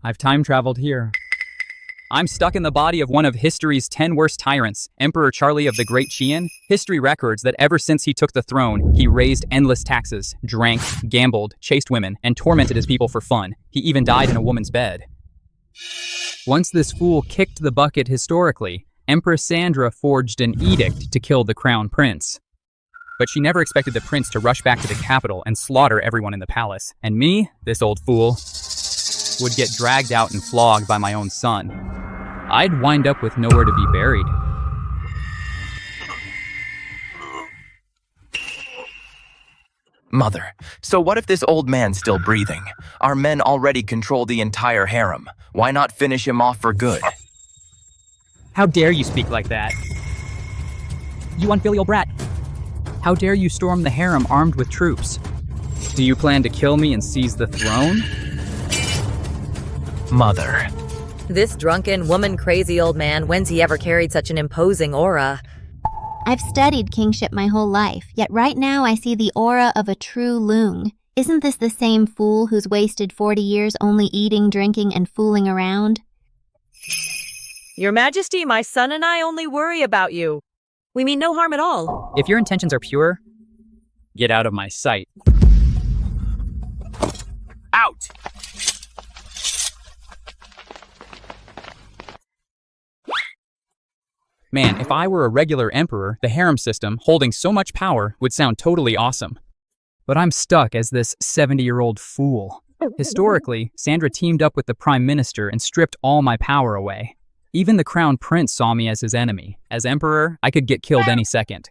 I've time traveled here. I'm stuck in the body of one of history's 10 worst tyrants, Emperor Charlie of the Great Qian. History records that ever since he took the throne, he raised endless taxes, drank, gambled, chased women, and tormented his people for fun. He even died in a woman's bed. Once this fool kicked the bucket historically, Empress Sandra forged an edict to kill the crown prince. But she never expected the prince to rush back to the capital and slaughter everyone in the palace. And me, this old fool, would get dragged out and flogged by my own son. I'd wind up with nowhere to be buried. Mother, so what if this old man's still breathing? Our men already control the entire harem. Why not finish him off for good? How dare you speak like that? You unfilial brat! How dare you storm the harem armed with troops? Do you plan to kill me and seize the throne? Mother. This drunken, woman-crazy old man, when's he ever carried such an imposing aura? I've studied kingship my whole life, yet right now I see the aura of a true loon. Isn't this the same fool who's wasted 40 years only eating, drinking, and fooling around? Your Majesty, my son and I only worry about you. We mean no harm at all. If your intentions are pure, get out of my sight. Out! Man, if I were a regular emperor, the harem system, holding so much power, would sound totally awesome. But I'm stuck as this 70-year-old fool. Historically, Sandra teamed up with the prime minister and stripped all my power away. Even the crown prince saw me as his enemy. As emperor, I could get killed any second.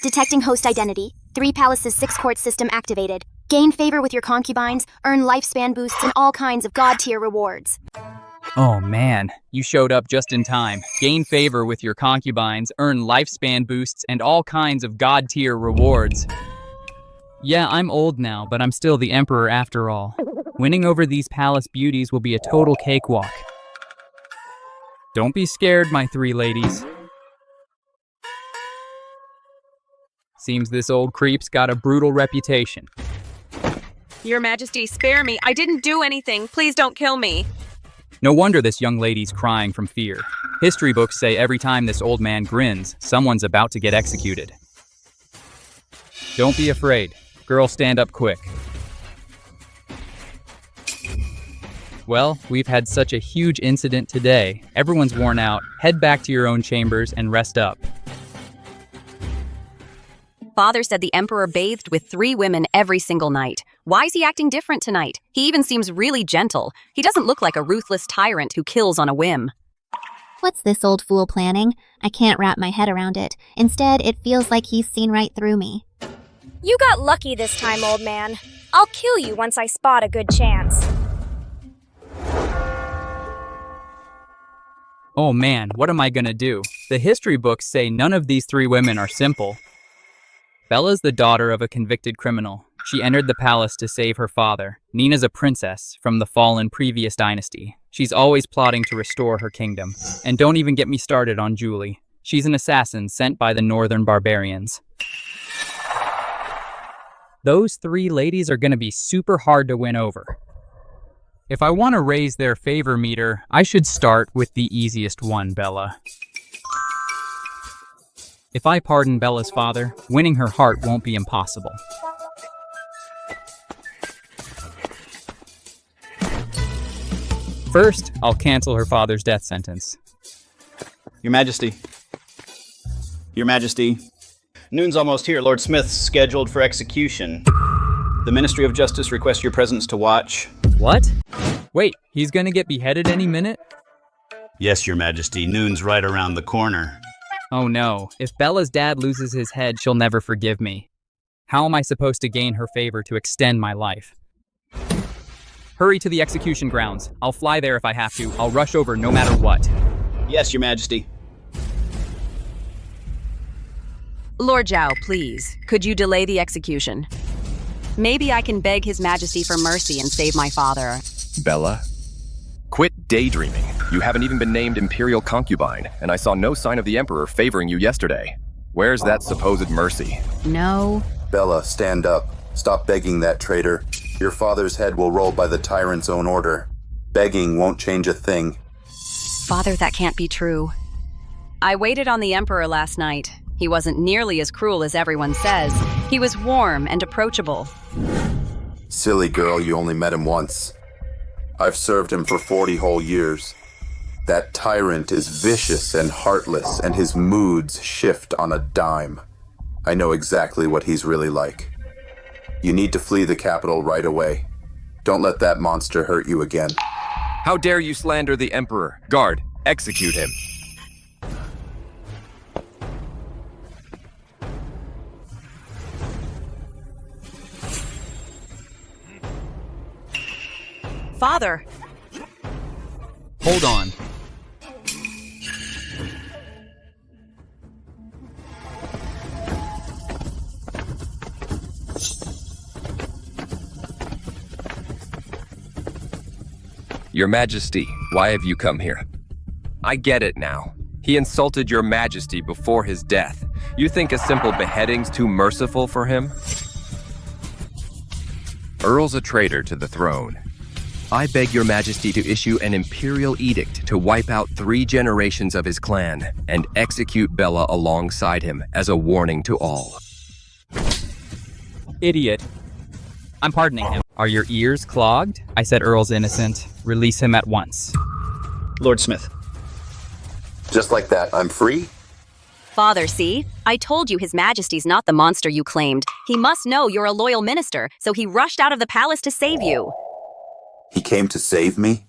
Detecting host identity. 3 palaces 6 court system activated. Gain favor with your concubines, earn lifespan boosts and all kinds of god-tier rewards. Oh man, you showed up just in time. Gain favor with your concubines, earn lifespan boosts, and all kinds of god-tier rewards. Yeah, I'm old now, but I'm still the emperor after all. Winning over these palace beauties will be a total cakewalk. Don't be scared, my 3 ladies. Seems this old creep's got a brutal reputation. Your Majesty, spare me. I didn't do anything. Please don't kill me. No wonder this young lady's crying from fear. History books say every time this old man grins, someone's about to get executed. Don't be afraid. Girl, stand up quick. Well, we've had such a huge incident today. Everyone's worn out. Head back to your own chambers and rest up. Father said the Emperor bathed with 3 women every single night. Why is he acting different tonight? He even seems really gentle. He doesn't look like a ruthless tyrant who kills on a whim. What's this old fool planning? I can't wrap my head around it. Instead, it feels like he's seen right through me. You got lucky this time, old man. I'll kill you once I spot a good chance. Oh man, what am I gonna do? The history books say none of these 3 women are simple. Bella's the daughter of a convicted criminal. She entered the palace to save her father. Nina's a princess from the fallen previous dynasty. She's always plotting to restore her kingdom. And don't even get me started on Julie. She's an assassin sent by the northern barbarians. Those 3 ladies are gonna be super hard to win over. If I want to raise their favor meter, I should start with the easiest one, Bella. If I pardon Bella's father, winning her heart won't be impossible. First, I'll cancel her father's death sentence. Your Majesty. Your Majesty. Noon's almost here. Lord Smith's scheduled for execution. The Ministry of Justice requests your presence to watch. What? Wait, he's gonna get beheaded any minute? Yes, Your Majesty. Noon's right around the corner. Oh no, if Bella's dad loses his head, she'll never forgive me. How am I supposed to gain her favor to extend my life? Hurry to the execution grounds. I'll fly there if I have to. I'll rush over no matter what. Yes, Your Majesty. Lord Zhao, please, could you delay the execution? Maybe I can beg His Majesty for mercy and save my father. Bella, quit daydreaming. You haven't even been named Imperial Concubine, and I saw no sign of the Emperor favoring you yesterday. Where's that supposed mercy? No. Bella, stand up. Stop begging that traitor. Your father's head will roll by the tyrant's own order. Begging won't change a thing. Father, that can't be true. I waited on the Emperor last night. He wasn't nearly as cruel as everyone says. He was warm and approachable. Silly girl, you only met him once. I've served him for 40 whole years. That tyrant is vicious and heartless, and his moods shift on a dime. I know exactly what he's really like. You need to flee the capital right away. Don't let that monster hurt you again. How dare you slander the Emperor? Guard, execute him. Father, Hold on. Your Majesty, why have you come here? I get it now. He insulted your Majesty before his death. You think a simple beheading's too merciful for him? Earl's a traitor to the throne. I beg your Majesty to issue an imperial edict to wipe out 3 generations of his clan and execute Bella alongside him as a warning to all. Idiot. I'm pardoning him. Are your ears clogged? I said Earl's innocent. Release him at once. Lord Smith. Just like that, I'm free? Father, see? I told you His Majesty's not the monster you claimed. He must know you're a loyal minister, so he rushed out of the palace to save you. He came to save me?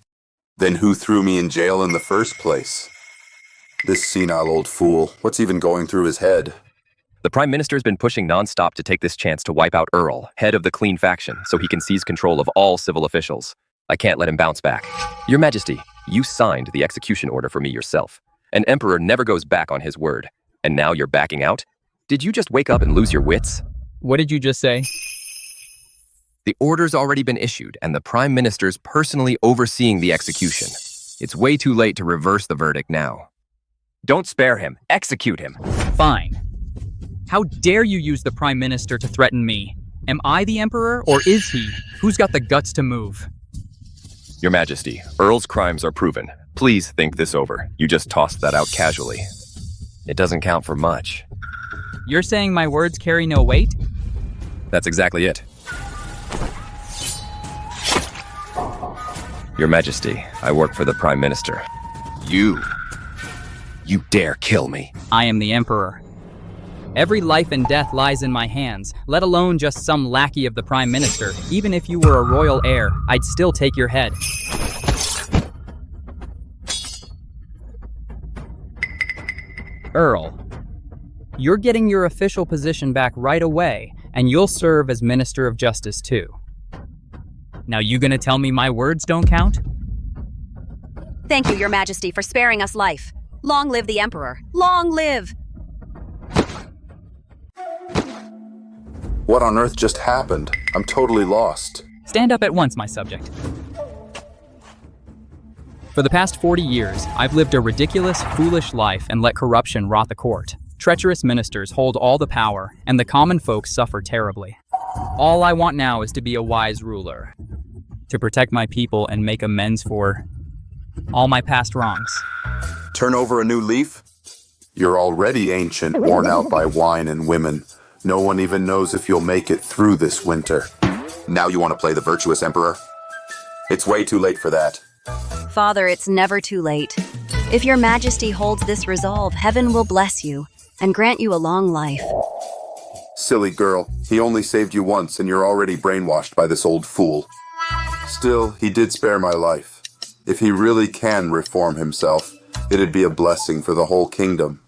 Then who threw me in jail in the first place? This senile old fool, what's even going through his head? The Prime Minister's been pushing non-stop to take this chance to wipe out Earl, head of the Clean faction, so he can seize control of all civil officials. I can't let him bounce back. Your Majesty, you signed the execution order for me yourself. An emperor never goes back on his word. And now you're backing out? Did you just wake up and lose your wits? What did you just say? The order's already been issued, and the Prime Minister's personally overseeing the execution. It's way too late to reverse the verdict now. Don't spare him. Execute him. Fine. How dare you use the Prime Minister to threaten me? Am I the Emperor, or is he? Who's got the guts to move? Your Majesty, Earl's crimes are proven. Please think this over. You just tossed that out casually. It doesn't count for much. You're saying my words carry no weight? That's exactly it. Your Majesty, I work for the Prime Minister. You dare kill me. I am the Emperor. Every life and death lies in my hands, let alone just some lackey of the Prime Minister. Even if you were a royal heir, I'd still take your head. Earl, you're getting your official position back right away, and you'll serve as Minister of Justice too. Now you gonna tell me my words don't count? Thank you, Your Majesty, for sparing us life. Long live the Emperor. Long live! What on earth just happened? I'm totally lost. Stand up at once, my subject. For the past 40 years, I've lived a ridiculous, foolish life and let corruption rot the court. Treacherous ministers hold all the power, and the common folk suffer terribly. All I want now is to be a wise ruler, to protect my people and make amends for all my past wrongs. Turn over a new leaf? You're already ancient, worn out by wine and women. No one even knows if you'll make it through this winter. Now you want to play the virtuous emperor? It's way too late for that. Father, it's never too late. If Your Majesty holds this resolve, heaven will bless you and grant you a long life. Silly girl, he only saved you once and you're already brainwashed by this old fool. Still, he did spare my life. If he really can reform himself, it'd be a blessing for the whole kingdom.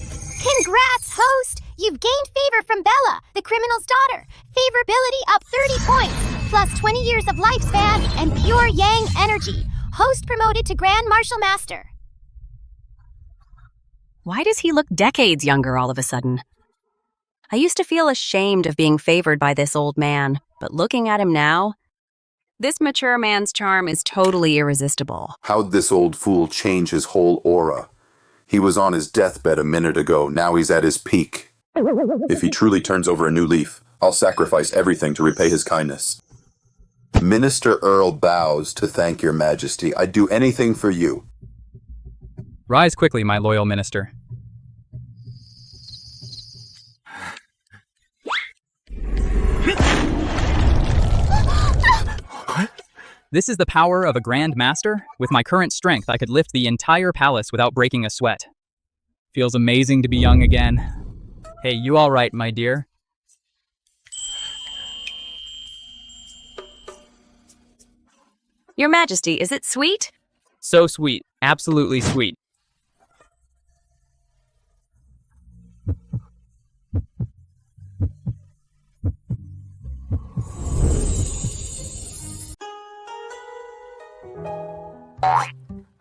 Congrats, host! You've gained favor from Bella, the criminal's daughter. Favorability up 30 points, plus 20 years of lifespan and pure yang energy. Host promoted to Grand Marshal Master. Why does he look decades younger all of a sudden? I used to feel ashamed of being favored by this old man, but looking at him now, this mature man's charm is totally irresistible. How'd this old fool change his whole aura? He was on his deathbed a minute ago, now he's at his peak. If he truly turns over a new leaf, I'll sacrifice everything to repay his kindness. Minister Earl bows to thank your majesty. I'd do anything for you. Rise quickly, my loyal minister. This is the power of a Grand Master. With my current strength, I could lift the entire palace without breaking a sweat. Feels amazing to be young again. Hey, you all right, my dear? Your Majesty, is it sweet? So sweet. Absolutely sweet.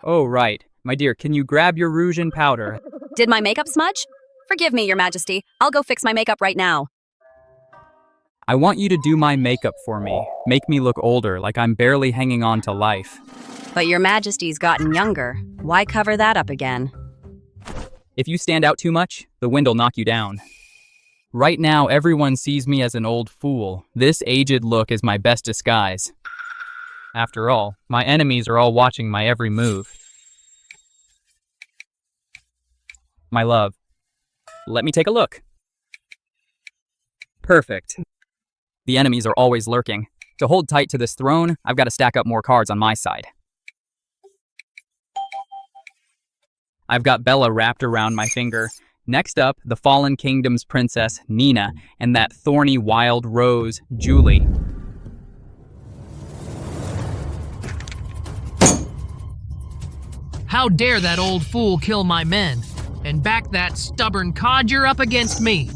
Oh, right. My dear, can you grab your rouge and powder? Did my makeup smudge? Forgive me, Your Majesty. I'll go fix my makeup right now. I want you to do my makeup for me. Make me look older, like I'm barely hanging on to life. But Your Majesty's gotten younger. Why cover that up again? If you stand out too much, the wind'll knock you down. Right now, everyone sees me as an old fool. This aged look is my best disguise. After all, my enemies are all watching my every move. My love, let me take a look. Perfect. The enemies are always lurking. To hold tight to this throne, I've got to stack up more cards on my side. I've got Bella wrapped around my finger. Next up, the Fallen Kingdom's princess, Nina, and that thorny wild rose, Julie. How dare that old fool kill my men, and back that stubborn codger up against me?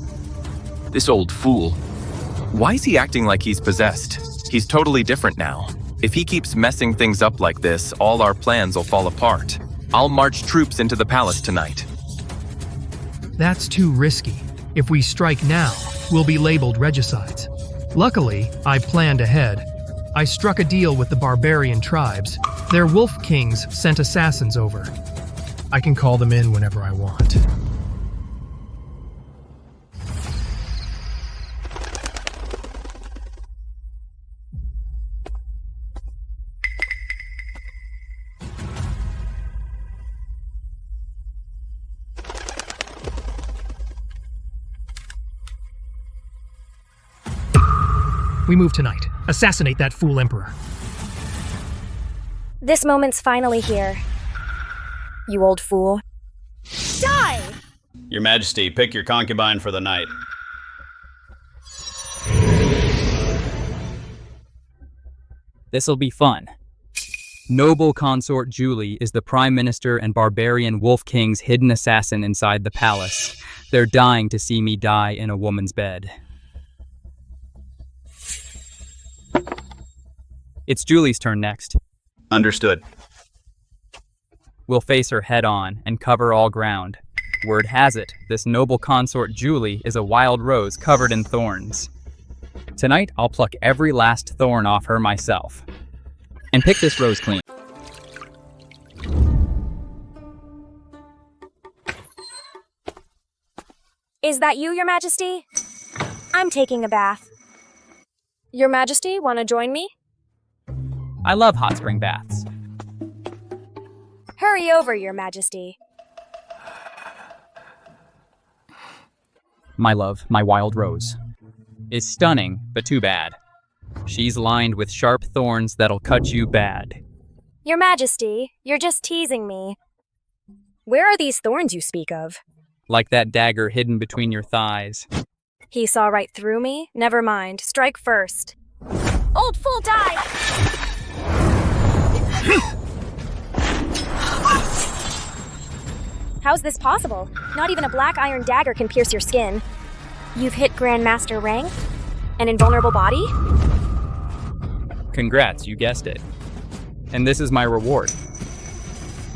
This old fool. Why is he acting like he's possessed? He's totally different now. If he keeps messing things up like this, all our plans will fall apart. I'll march troops into the palace tonight. That's too risky. If we strike now, we'll be labeled regicides. Luckily, I planned ahead. I struck a deal with the barbarian tribes. Their wolf kings sent assassins over. I can call them in whenever I want. We move tonight. Assassinate that fool emperor. This moment's finally here. You old fool. Die! Your Majesty, pick your concubine for the night. This'll be fun. Noble consort Julie is the Prime Minister and barbarian Wolf King's hidden assassin inside the palace. They're dying to see me die in a woman's bed. It's Julie's turn next. Understood. We'll face her head on and cover all ground. Word has it, this noble consort Julie is a wild rose covered in thorns. Tonight, I'll pluck every last thorn off her myself. And pick this rose clean. Is that you, Your Majesty? I'm taking a bath. Your Majesty, want to join me? I love hot spring baths. Hurry over, Your Majesty. My love, my wild rose, is stunning, but too bad. She's lined with sharp thorns that'll cut you bad. Your Majesty, you're just teasing me. Where are these thorns you speak of? Like that dagger hidden between your thighs. He saw right through me? Never mind. Strike first. Old fool, die! How's this possible? Not even a black iron dagger can pierce your skin. You've hit Grandmaster rank? An invulnerable body? Congrats, you guessed it. And this is my reward.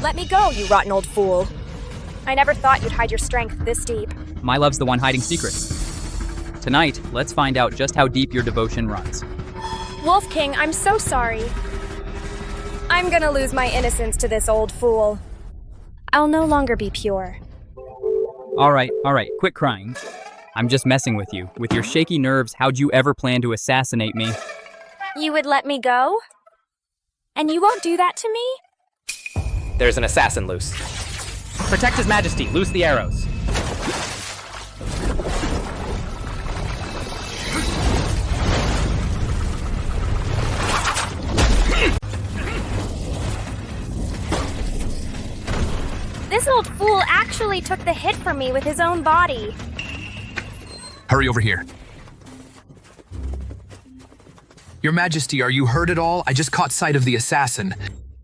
Let me go, you rotten old fool. I never thought you'd hide your strength this deep. My love's the one hiding secrets. Tonight, let's find out just how deep your devotion runs. Wolf King, I'm so sorry. I'm gonna lose my innocence to this old fool. I'll no longer be pure. All right, quit crying. I'm just messing with you. With your shaky nerves, how'd you ever plan to assassinate me? You would let me go? And you won't do that to me? There's an assassin loose. Protect His Majesty. Loose the arrows. This old fool actually took the hit from me with his own body. Hurry over here. Your Majesty, are you hurt at all? I just caught sight of the assassin.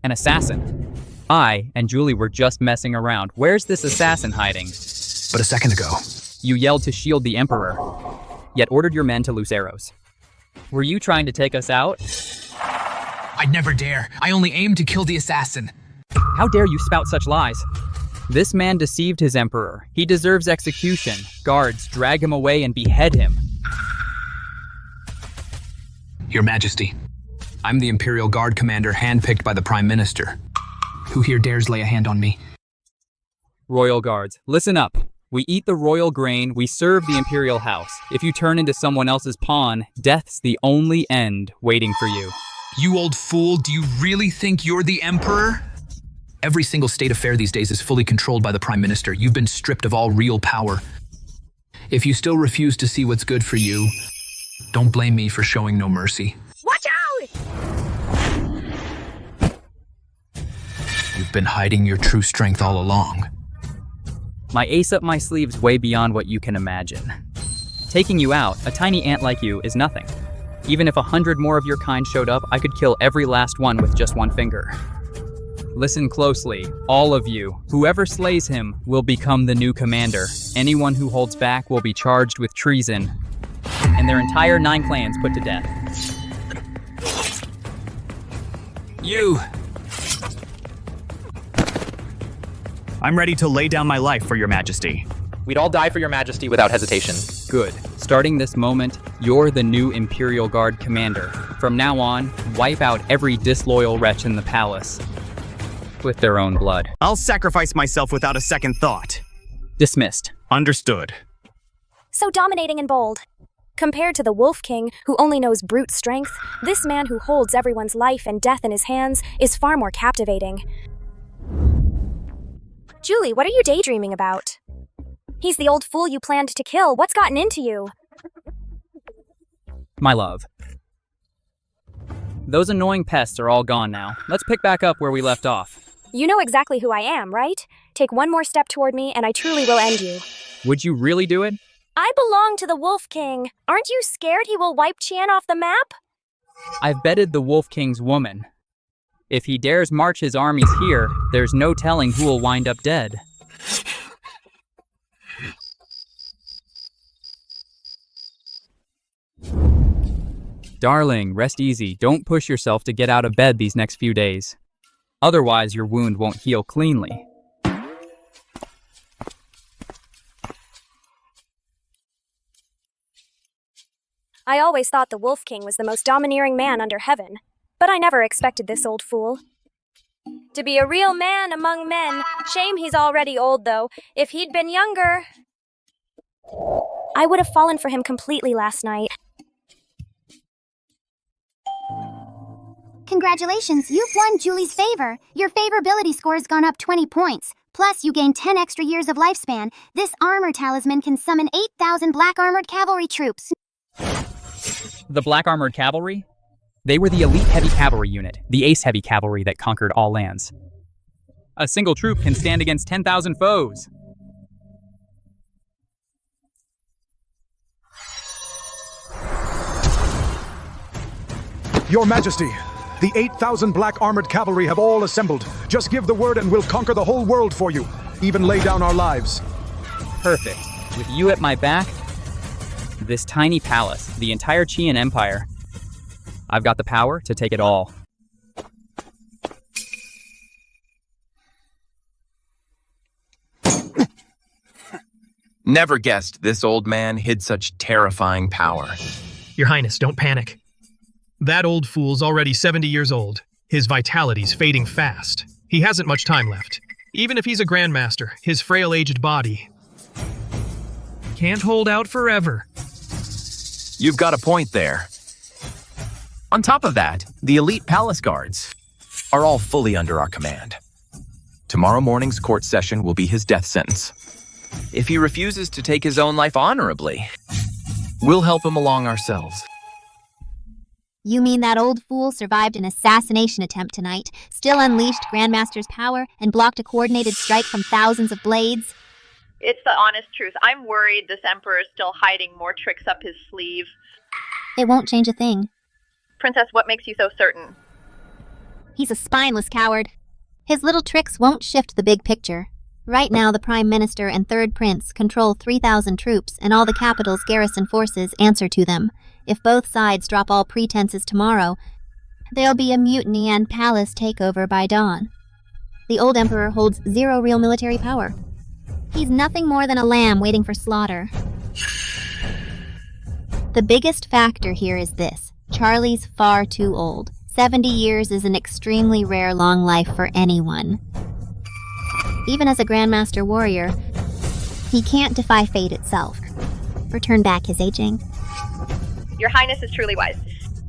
An assassin? I and Julie were just messing around. Where's this assassin hiding? But a second ago. You yelled to shield the Emperor, yet ordered your men to loose arrows. Were you trying to take us out? I'd never dare. I only aimed to kill the assassin. How dare you spout such lies? This man deceived his Emperor. He deserves execution. Guards, drag him away and behead him. Your Majesty, I'm the Imperial Guard Commander handpicked by the Prime Minister. Who here dares lay a hand on me? Royal Guards, listen up. We eat the royal grain, we serve the Imperial House. If you turn into someone else's pawn, death's the only end waiting for you. You old fool, do you really think you're the Emperor? Every single state affair these days is fully controlled by the Prime Minister. You've been stripped of all real power. If you still refuse to see what's good for you, don't blame me for showing no mercy. Watch out! You've been hiding your true strength all along. My ace up my sleeve's way beyond what you can imagine. Taking you out, a tiny ant like you, is nothing. Even if 100 more of your kind showed up, I could kill every last one with just one finger. Listen closely, all of you. Whoever slays him will become the new commander. Anyone who holds back will be charged with treason, and their entire 9 clans put to death. You! I'm ready to lay down my life for your Majesty. We'd all die for your Majesty without hesitation. Good. Starting this moment, you're the new Imperial Guard commander. From now on, wipe out every disloyal wretch in the palace with their own blood. I'll sacrifice myself without a second thought. Dismissed. Understood. So dominating and bold. Compared to the Wolf King, who only knows brute strength, this man who holds everyone's life and death in his hands is far more captivating. Julie, what are you daydreaming about? He's the old fool you planned to kill. What's gotten into you? My love. Those annoying pests are all gone now. Let's pick back up where we left off. You know exactly who I am, right? Take one more step toward me and I truly will end you. Would you really do it? I belong to the Wolf King. Aren't you scared he will wipe Chien off the map? I've betted the Wolf King's woman. If he dares march his armies here, there's no telling who will wind up dead. Darling, rest easy. Don't push yourself to get out of bed these next few days. Otherwise, your wound won't heal cleanly. I always thought the Wolf King was the most domineering man under heaven, but I never expected this old fool. To be a real man among men. Shame he's already old, though. If he'd been younger, I would have fallen for him completely last night. Congratulations, you've won Julie's favor. Your favorability score has gone up 20 points. Plus, you gain 10 extra years of lifespan. This armor talisman can summon 8,000 black armored cavalry troops. The Black Armored Cavalry? They were the elite heavy cavalry unit, the ace heavy cavalry that conquered all lands. A single troop can stand against 10,000 foes. Your Majesty, the 8,000 black armored cavalry have all assembled. Just give the word and we'll conquer the whole world for you, even lay down our lives. Perfect. With you at my back, this tiny palace, the entire Chien Empire, I've got the power to take it all. Never guessed this old man hid such terrifying power. Your Highness, don't panic. That old fool's already 70 years old. His vitality's fading fast. He hasn't much time left. Even if he's a grandmaster, his frail aged body can't hold out forever. You've got a point there. On top of that, the elite palace guards are all fully under our command. Tomorrow morning's court session will be his death sentence. If he refuses to take his own life honorably, we'll help him along ourselves. You mean that old fool survived an assassination attempt tonight, still unleashed Grandmaster's power, and blocked a coordinated strike from thousands of blades? It's the honest truth. I'm worried this emperor is still hiding more tricks up his sleeve. It won't change a thing. Princess, what makes you so certain? He's a spineless coward. His little tricks won't shift the big picture. Right now, the Prime Minister and Third Prince control 3,000 troops, and all the capital's garrison forces answer to them. If both sides drop all pretenses tomorrow, there'll be a mutiny and palace takeover by dawn. The old emperor holds zero real military power. He's nothing more than a lamb waiting for slaughter. The biggest factor here is this. Charlie's far too old. 70 years is an extremely rare long life for anyone. Even as a Grandmaster warrior, he can't defy fate itself, or turn back his aging. Your Highness is truly wise.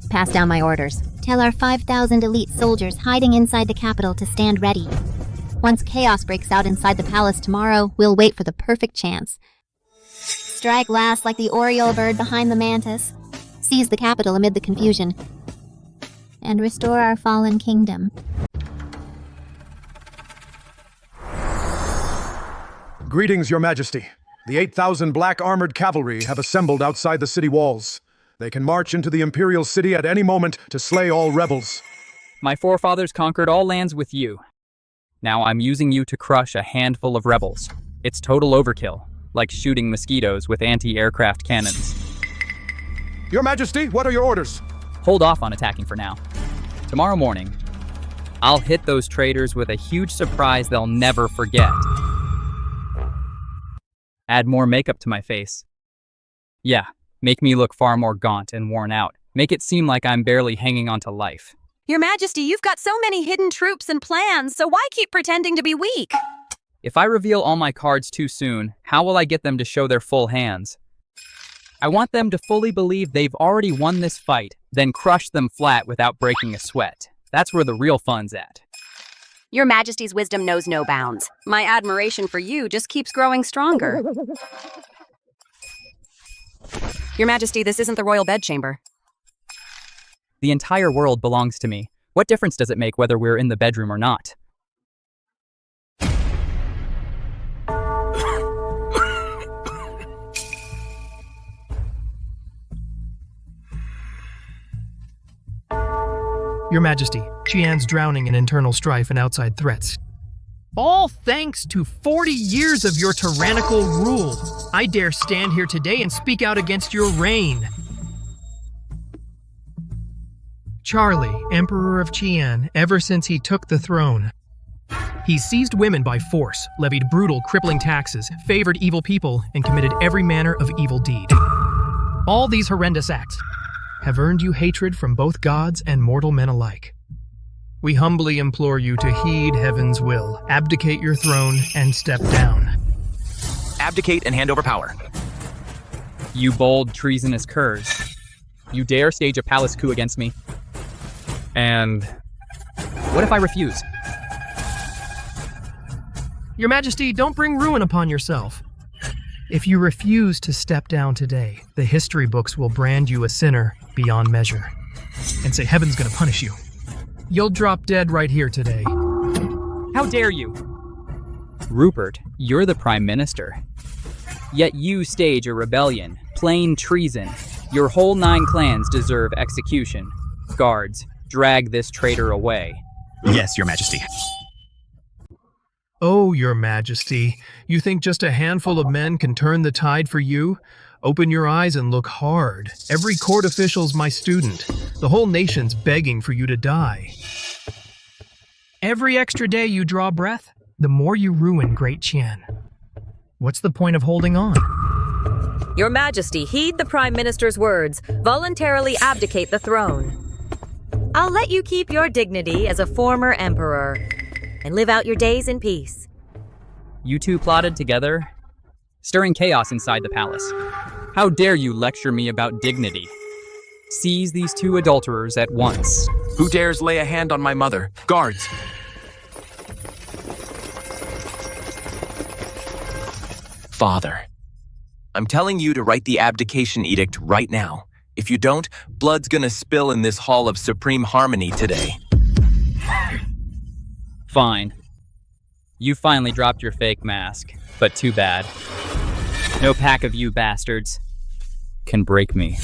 Pass down my orders. Tell our 5,000 elite soldiers hiding inside the capital to stand ready. Once chaos breaks out inside the palace tomorrow, we'll wait for the perfect chance. Strike last like the oriole bird behind the mantis. Seize the capital amid the confusion. And restore our fallen kingdom. Greetings, Your Majesty. The 8,000 black armored cavalry have assembled outside the city walls. They can march into the imperial city at any moment to slay all rebels. My forefathers conquered all lands with you. Now I'm using you to crush a handful of rebels. It's total overkill, like shooting mosquitoes with anti-aircraft cannons. Your Majesty, what are your orders? Hold off on attacking for now. Tomorrow morning, I'll hit those traitors with a huge surprise they'll never forget. Add more makeup to my face. Yeah, make me look far more gaunt and worn out. Make it seem like I'm barely hanging on to life. Your Majesty, you've got so many hidden troops and plans, so why keep pretending to be weak? If I reveal all my cards too soon, how will I get them to show their full hands? I want them to fully believe they've already won this fight, then crush them flat without breaking a sweat. That's where the real fun's at. Your Majesty's wisdom knows no bounds. My admiration for you just keeps growing stronger. Your Majesty, this isn't the royal bedchamber. The entire world belongs to me. What difference does it make whether we're in the bedroom or not? Your Majesty, Qian's drowning in internal strife and outside threats. All thanks to 40 years of your tyrannical rule. I dare stand here today and speak out against your reign. Charlie, Emperor of Qian, ever since he took the throne. He seized women by force, levied brutal, crippling taxes, favored evil people, and committed every manner of evil deed. All these horrendous acts have earned you hatred from both gods and mortal men alike. We humbly implore you to heed heaven's will, abdicate your throne, and step down. Abdicate and hand over power. You bold, treasonous curs. You dare stage a palace coup against me? And what if I refuse? Your Majesty, don't bring ruin upon yourself. If you refuse to step down today, the history books will brand you a sinner beyond measure and say heaven's gonna punish you. You'll drop dead right here today. How dare you? Rupert, you're the Prime Minister. Yet you stage a rebellion, plain treason. Your whole 9 clans deserve execution. Guards, drag this traitor away. Yes, Your Majesty. Oh, Your Majesty, you think just a handful of men can turn the tide for you? Open your eyes and look hard. Every court official's my student. The whole nation's begging for you to die. Every extra day you draw breath, the more you ruin Great Qian. What's the point of holding on? Your Majesty, heed the Prime Minister's words. Voluntarily abdicate the throne. I'll let you keep your dignity as a former emperor and live out your days in peace. You two plotted together? stirring chaos inside the palace. How dare you lecture me about dignity? Seize these two adulterers at once. Who dares lay a hand on my mother? Guards! Father, I'm telling you to write the abdication edict right now. If you don't, blood's gonna spill in this hall of supreme harmony today. Fine. You finally dropped your fake mask, but too bad. No pack of you bastards can break me.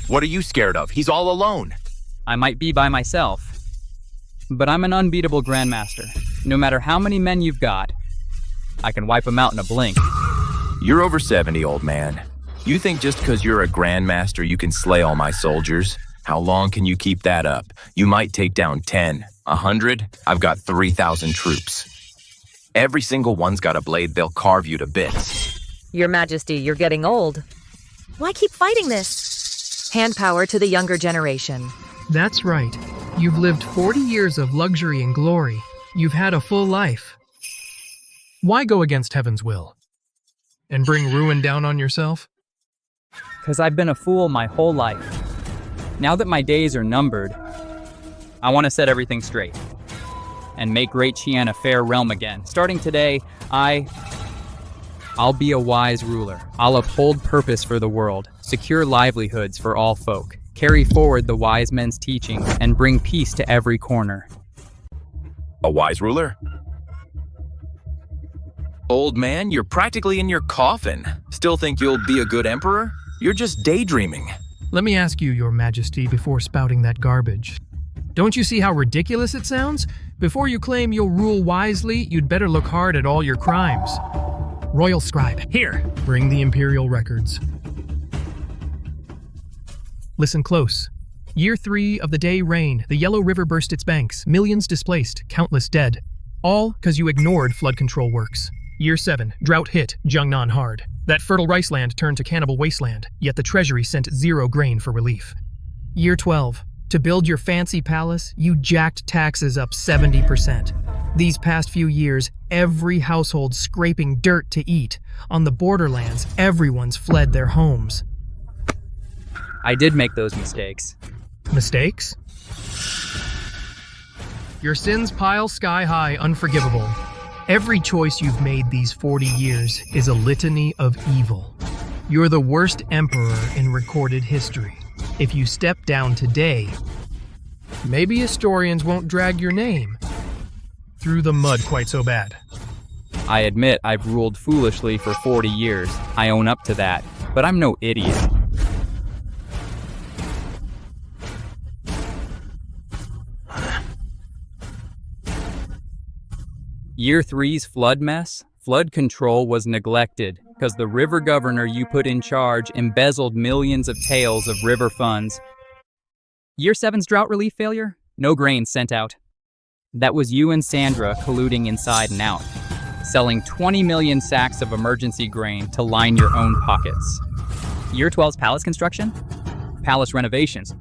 What are you scared of? He's all alone. I might be by myself, but I'm an unbeatable grandmaster. No matter how many men you've got, I can wipe them out in a blink. You're over 70, old man. You think just because you're a grandmaster you can slay all my soldiers? How long can you keep that up? You might take down 10, 100. I've got 3,000 troops. Every single one's got a blade they'll carve you to bits. Your Majesty, you're getting old. Why keep fighting this? Hand power to the younger generation. That's right. You've lived 40 years of luxury and glory. You've had a full life. Why go against heaven's will? And bring ruin down on yourself? 'Cause I've been a fool my whole life. Now that my days are numbered, I want to set everything straight and make Great Chien a fair realm again. Starting today, I'll be a wise ruler. I'll uphold purpose for the world, secure livelihoods for all folk, carry forward the wise men's teaching, and bring peace to every corner. A wise ruler? Old man, you're practically in your coffin. Still think you'll be a good emperor? You're just daydreaming. Let me ask you, Your Majesty, before spouting that garbage. Don't you see how ridiculous it sounds? Before you claim you'll rule wisely, you'd better look hard at all your crimes. Royal scribe, here, bring the imperial records. Listen close. Year 3 of the Day reign, the Yellow River burst its banks, millions displaced, countless dead. All because you ignored flood control works. Year 7, drought hit Jiangnan hard. That fertile rice land turned to cannibal wasteland, yet the treasury sent 0 grain for relief. Year 12, to build your fancy palace, you jacked taxes up 70%. These past few years, every household scraping dirt to eat. On the borderlands, everyone's fled their homes. I did make those mistakes. Mistakes? Your sins pile sky high, unforgivable. Every choice you've made these 40 years is a litany of evil. You're the worst emperor in recorded history. If you step down today, maybe historians won't drag your name through the mud quite so bad. I admit I've ruled foolishly for 40 years. I own up to that, but I'm no idiot. Year 3's flood mess? Flood control was neglected because the river governor you put in charge embezzled millions of taels of river funds. Year 7's drought relief failure? No grain sent out. That was you and Sandra colluding inside and out, selling 20 million sacks of emergency grain to line your own pockets. Year 12's palace construction? Palace renovations.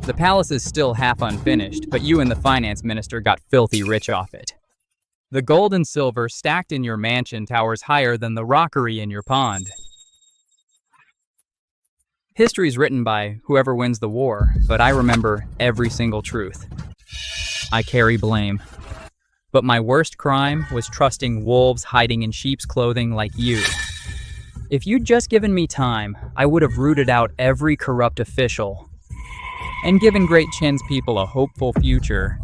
The palace is still half unfinished, but you and the finance minister got filthy rich off it. The gold and silver stacked in your mansion towers higher than the rockery in your pond. History's written by whoever wins the war, but I remember every single truth. I carry blame. But my worst crime was trusting wolves hiding in sheep's clothing like you. If you'd just given me time, I would have rooted out every corrupt official and given Great Chien's people a hopeful future.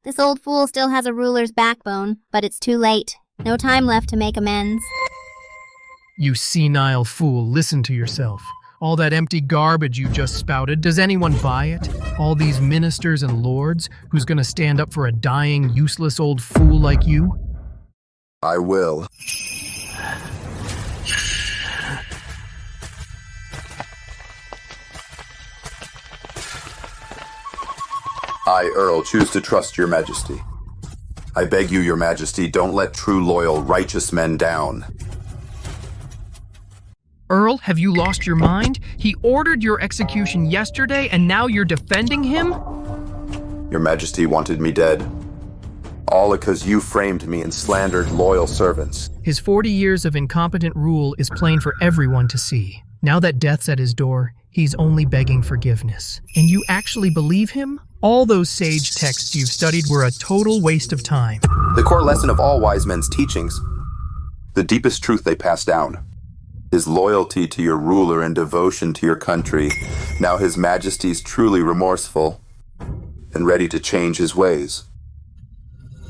This old fool still has a ruler's backbone, but it's too late. No time left to make amends. You senile fool, listen to yourself. All that empty garbage you just spouted, does anyone buy it? All these ministers and lords, who's gonna stand up for a dying, useless old fool like you? I will. I, Earl, choose to trust your majesty. I beg you, your majesty, don't let true, loyal, righteous men down. Earl, have you lost your mind? He ordered your execution yesterday, and now you're defending him? Your majesty wanted me dead. All because you framed me and slandered loyal servants. His 40 years of incompetent rule is plain for everyone to see. Now that death's at his door, he's only begging forgiveness. And you actually believe him? All those sage texts you've studied were a total waste of time. The core lesson of all wise men's teachings, the deepest truth they pass down, is loyalty to your ruler and devotion to your country. Now His Majesty's truly remorseful and ready to change his ways.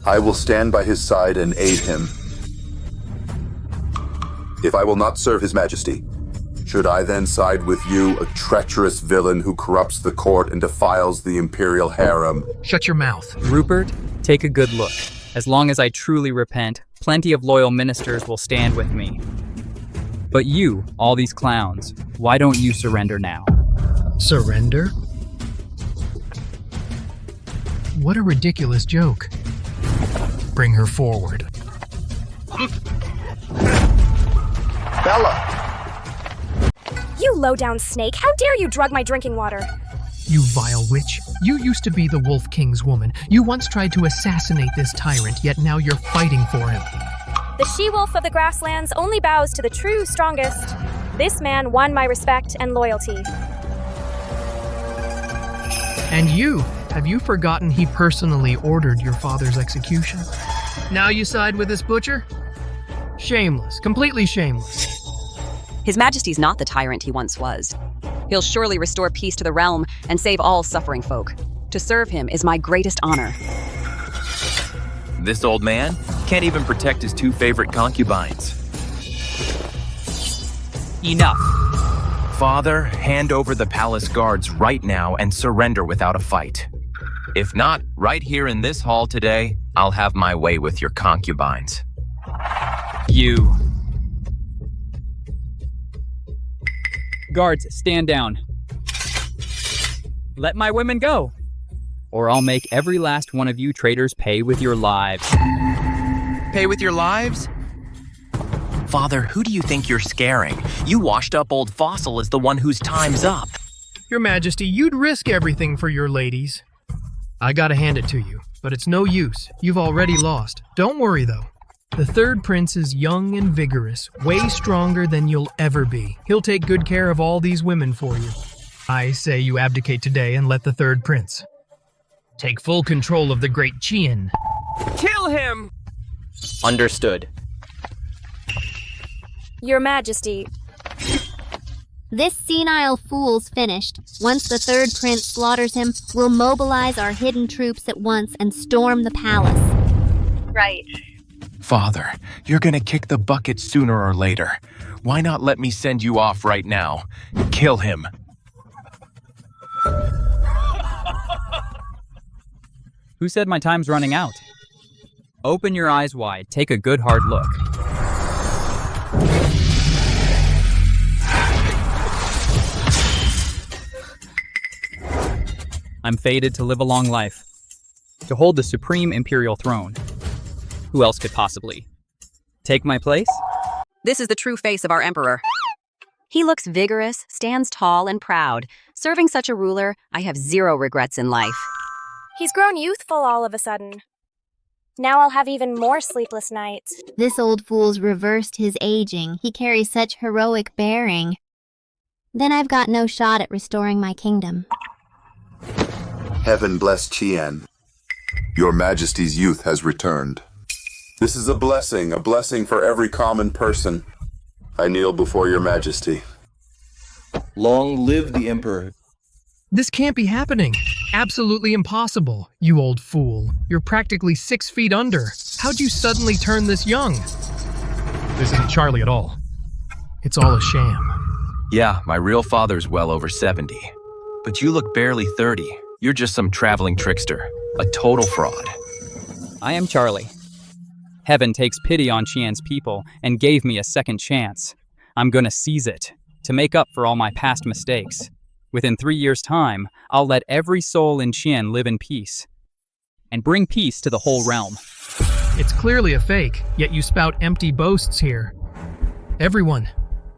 I will stand by his side and aid him. If I will not serve His Majesty, should I then side with you, a treacherous villain who corrupts the court and defiles the imperial harem? Shut your mouth. Rupert, take a good look. As long as I truly repent, plenty of loyal ministers will stand with me. But you, all these clowns, why don't you surrender now? Surrender? What a ridiculous joke. Bring her forward. Bella! You low-down snake! How dare you drug my drinking water? You vile witch. You used to be the Wolf King's woman. You once tried to assassinate this tyrant, yet now you're fighting for him. The she-wolf of the grasslands only bows to the true strongest. This man won my respect and loyalty. And you, have you forgotten he personally ordered your father's execution? Now you side with this butcher? Shameless, completely shameless. His Majesty's not the tyrant he once was. He'll surely restore peace to the realm and save all suffering folk. To serve him is my greatest honor. This old man can't even protect his 2 favorite concubines. Enough. Father, hand over the palace guards right now and surrender without a fight. If not, right here in this hall today, I'll have my way with your concubines. You. Guards, stand down. Let my women go, or I'll make every last one of you traitors pay with your lives. Pay with your lives? Father, who do you think you're scaring? You washed up old fossil as the one whose time's up. Your Majesty, you'd risk everything for your ladies. I gotta hand it to you, but it's no use. You've already lost. Don't worry, though. The third prince is young and vigorous, way stronger than you'll ever be. He'll take good care of all these women for you. I say you abdicate today and let the third prince take full control of the great Chien. Kill him! Understood. Your Majesty. This senile fool's finished. Once the third prince slaughters him, we'll mobilize our hidden troops at once and storm the palace. Right. Father, you're gonna kick the bucket sooner or later. Why not let me send you off right now? Kill him. Who said my time's running out? Open your eyes wide, take a good hard look. I'm fated to live a long life, to hold the supreme imperial throne. Who else could possibly take my place? This is the true face of our emperor. He looks vigorous, stands tall and proud. Serving such a ruler, I have 0 regrets in life. He's grown youthful all of a sudden. Now I'll have even more sleepless nights. This old fool's reversed his aging. He carries such heroic bearing. Then I've got no shot at restoring my kingdom. Heaven bless Chien. Your Majesty's youth has returned. This is a blessing for every common person. I kneel before your Majesty. Long live the Emperor. This can't be happening. Absolutely impossible, you old fool. You're practically 6 feet under. How'd you suddenly turn this young? This isn't Charlie at all. It's all a sham. Yeah, my real father's well over 70. But you look barely 30. You're just some traveling trickster. A total fraud. I am Charlie. Heaven takes pity on Chien's people and gave me a second chance. I'm gonna seize it, to make up for all my past mistakes. Within 3 years' time, I'll let every soul in Chien live in peace, and bring peace to the whole realm. It's clearly a fake, yet you spout empty boasts here. Everyone,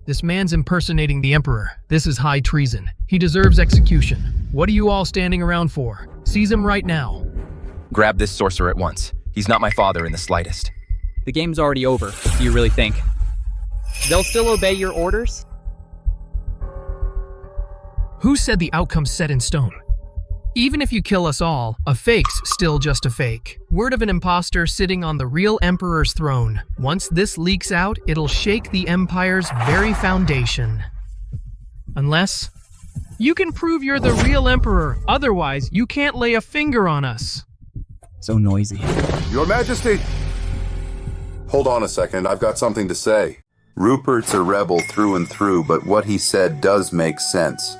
this man's impersonating the Emperor. This is high treason. He deserves execution. What are you all standing around for? Seize him right now. Grab this sorcerer at once. He's not my father in the slightest. The game's already over, do you really think? They'll still obey your orders? Who said the outcome's set in stone? Even if you kill us all, a fake's still just a fake. Word of an imposter sitting on the real emperor's throne. Once this leaks out, it'll shake the empire's very foundation. Unless you can prove you're the real emperor, otherwise you can't lay a finger on us. So noisy. Your Majesty! Hold on a second, I've got something to say. Rupert's a rebel through and through, but what he said does make sense.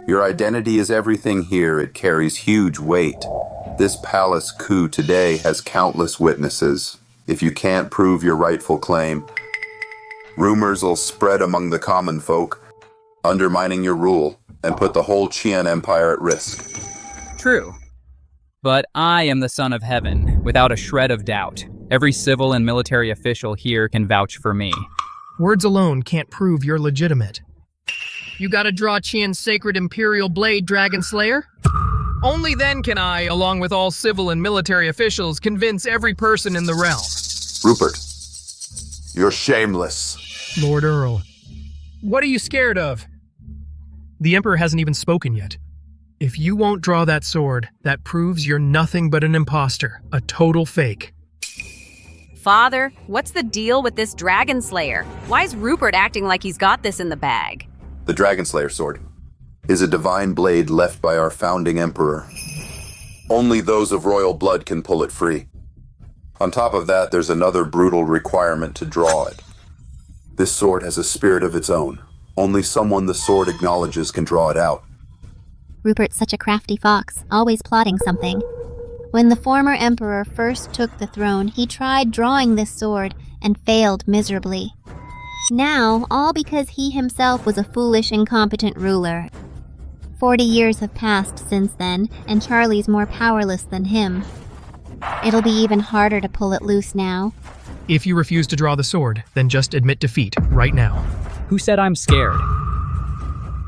Your identity is everything here. It carries huge weight. This palace coup today has countless witnesses. If you can't prove your rightful claim, rumors will spread among the common folk, undermining your rule, and put the whole Qian Empire at risk. True. But I am the son of heaven, without a shred of doubt. Every civil and military official here can vouch for me. Words alone can't prove you're legitimate. You gotta draw Qian's sacred imperial blade, Dragon Slayer? Only then can I, along with all civil and military officials, convince every person in the realm. Rupert, you're shameless. Lord Earl, what are you scared of? The Emperor hasn't even spoken yet. If you won't draw that sword, that proves you're nothing but an imposter, a total fake. Father, what's the deal with this Dragon Slayer? Why is Rupert acting like he's got this in the bag? The Dragon Slayer sword is a divine blade left by our founding emperor. Only those of royal blood can pull it free. On top of that, there's another brutal requirement to draw it. This sword has a spirit of its own. Only someone the sword acknowledges can draw it out. Rupert's such a crafty fox, always plotting something. When the former emperor first took the throne, he tried drawing this sword and failed miserably. Now, all because he himself was a foolish, incompetent ruler. 40 years have passed since then, and Charlie's more powerless than him. It'll be even harder to pull it loose now. If you refuse to draw the sword, then just admit defeat, right now. Who said I'm scared?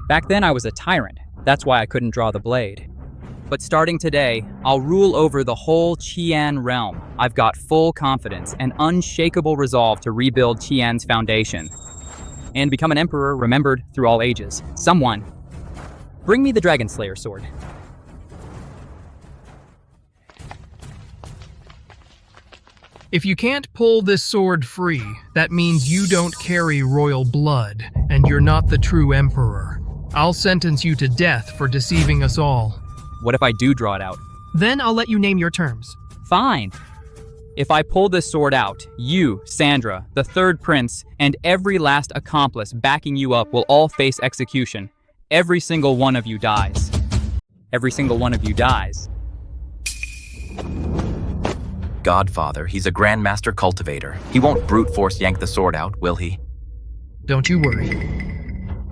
Back then I was a tyrant. That's why I couldn't draw the blade. But starting today, I'll rule over the whole Qian realm. I've got full confidence and unshakable resolve to rebuild Qian's foundation and become an emperor remembered through all ages. Someone, bring me the Dragon Slayer sword. If you can't pull this sword free, that means you don't carry royal blood, and you're not the true emperor. I'll sentence you to death for deceiving us all. What if I do draw it out? Then I'll let you name your terms. Fine. If I pull this sword out, you, Sandra, the third prince, and every last accomplice backing you up will all face execution. Every single one of you dies. Every single one of you dies. Godfather, he's a grandmaster cultivator. He won't brute force yank the sword out, will he? Don't you worry.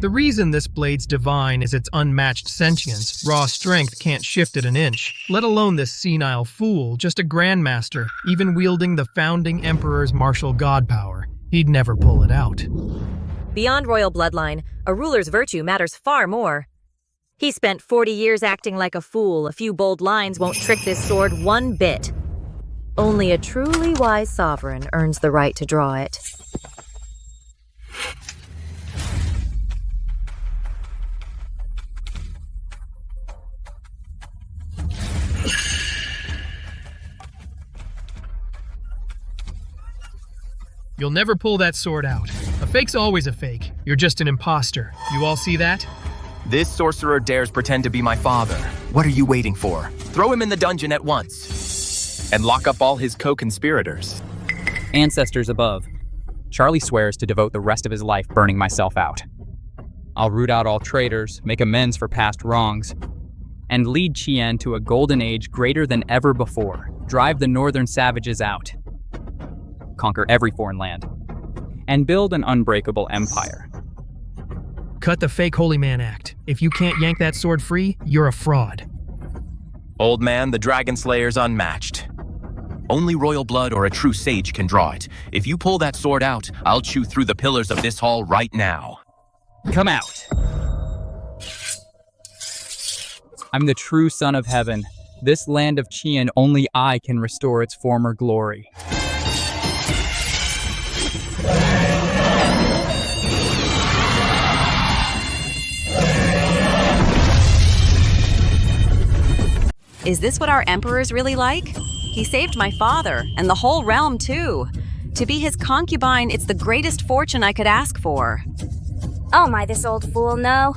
The reason this blade's divine is its unmatched sentience. Raw strength can't shift it an inch, let alone this senile fool, just a grandmaster, even wielding the founding emperor's martial god power. He'd never pull it out. Beyond royal bloodline, a ruler's virtue matters far more. He spent 40 years acting like a fool. A few bold lines won't trick this sword one bit. Only a truly wise sovereign earns the right to draw it. You'll never pull that sword out. A fake's always a fake. You're just an imposter. You all see that? This sorcerer dares pretend to be my father. What are you waiting for? Throw him in the dungeon at once. And lock up all his co-conspirators. Ancestors above. Charlie swears to devote the rest of his life burning myself out. I'll root out all traitors, make amends for past wrongs, and lead Qian to a golden age greater than ever before. Drive the northern savages out. Conquer every foreign land, and build an unbreakable empire. Cut the fake holy man act. If you can't yank that sword free, you're a fraud. Old man, the Dragon Slayer's unmatched. Only royal blood or a true sage can draw it. If you pull that sword out, I'll chew through the pillars of this hall right now. Come out. I'm the true son of heaven, This land of Qian, only I can restore its former glory. Is this what our emperor's really like? He saved my father, and the whole realm too. To be his concubine, it's the greatest fortune I could ask for. Oh my, this old fool, no.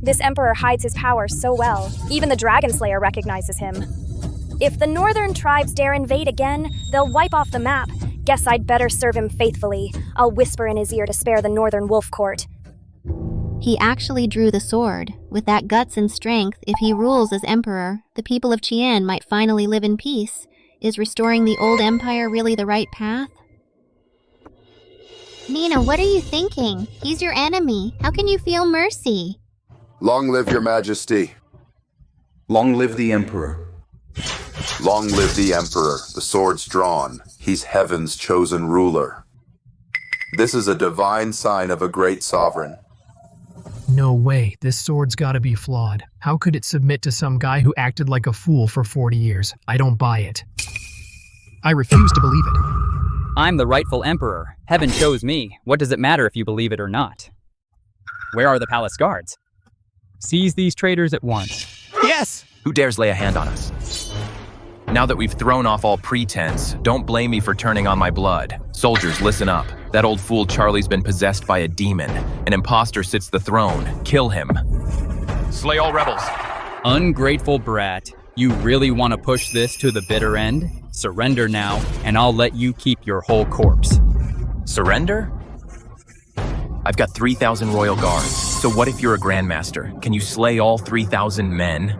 This emperor hides his power so well, even the Dragon Slayer recognizes him. If the northern tribes dare invade again, they'll wipe off the map. Guess I'd better serve him faithfully. I'll whisper in his ear to spare the northern wolf court. He actually drew the sword. With that guts and strength, if he rules as emperor, the people of Qian might finally live in peace. Is restoring the old empire really the right path? Nina, what are you thinking? He's your enemy. How can you feel mercy? Long live your majesty. Long live the Emperor. Long live the Emperor. The sword's drawn. He's heaven's chosen ruler. This is a divine sign of a great sovereign. No way, this sword's gotta be flawed. How could it submit to some guy who acted like a fool for 40 years? I don't buy it. I refuse to believe it. I'm the rightful emperor. Heaven chose me. What does it matter if you believe it or not? Where are the palace guards? Seize these traitors at once. Yes! Who dares lay a hand on us? Now that we've thrown off all pretense, don't blame me for turning on my blood. Soldiers, listen up. That old fool Charlie's been possessed by a demon. An imposter sits the throne. Kill him. Slay all rebels. Ungrateful brat. You really want to push this to the bitter end? Surrender now, and I'll let you keep your whole corpse. Surrender? I've got 3,000 royal guards. So what if you're a grandmaster? Can you slay all 3,000 men?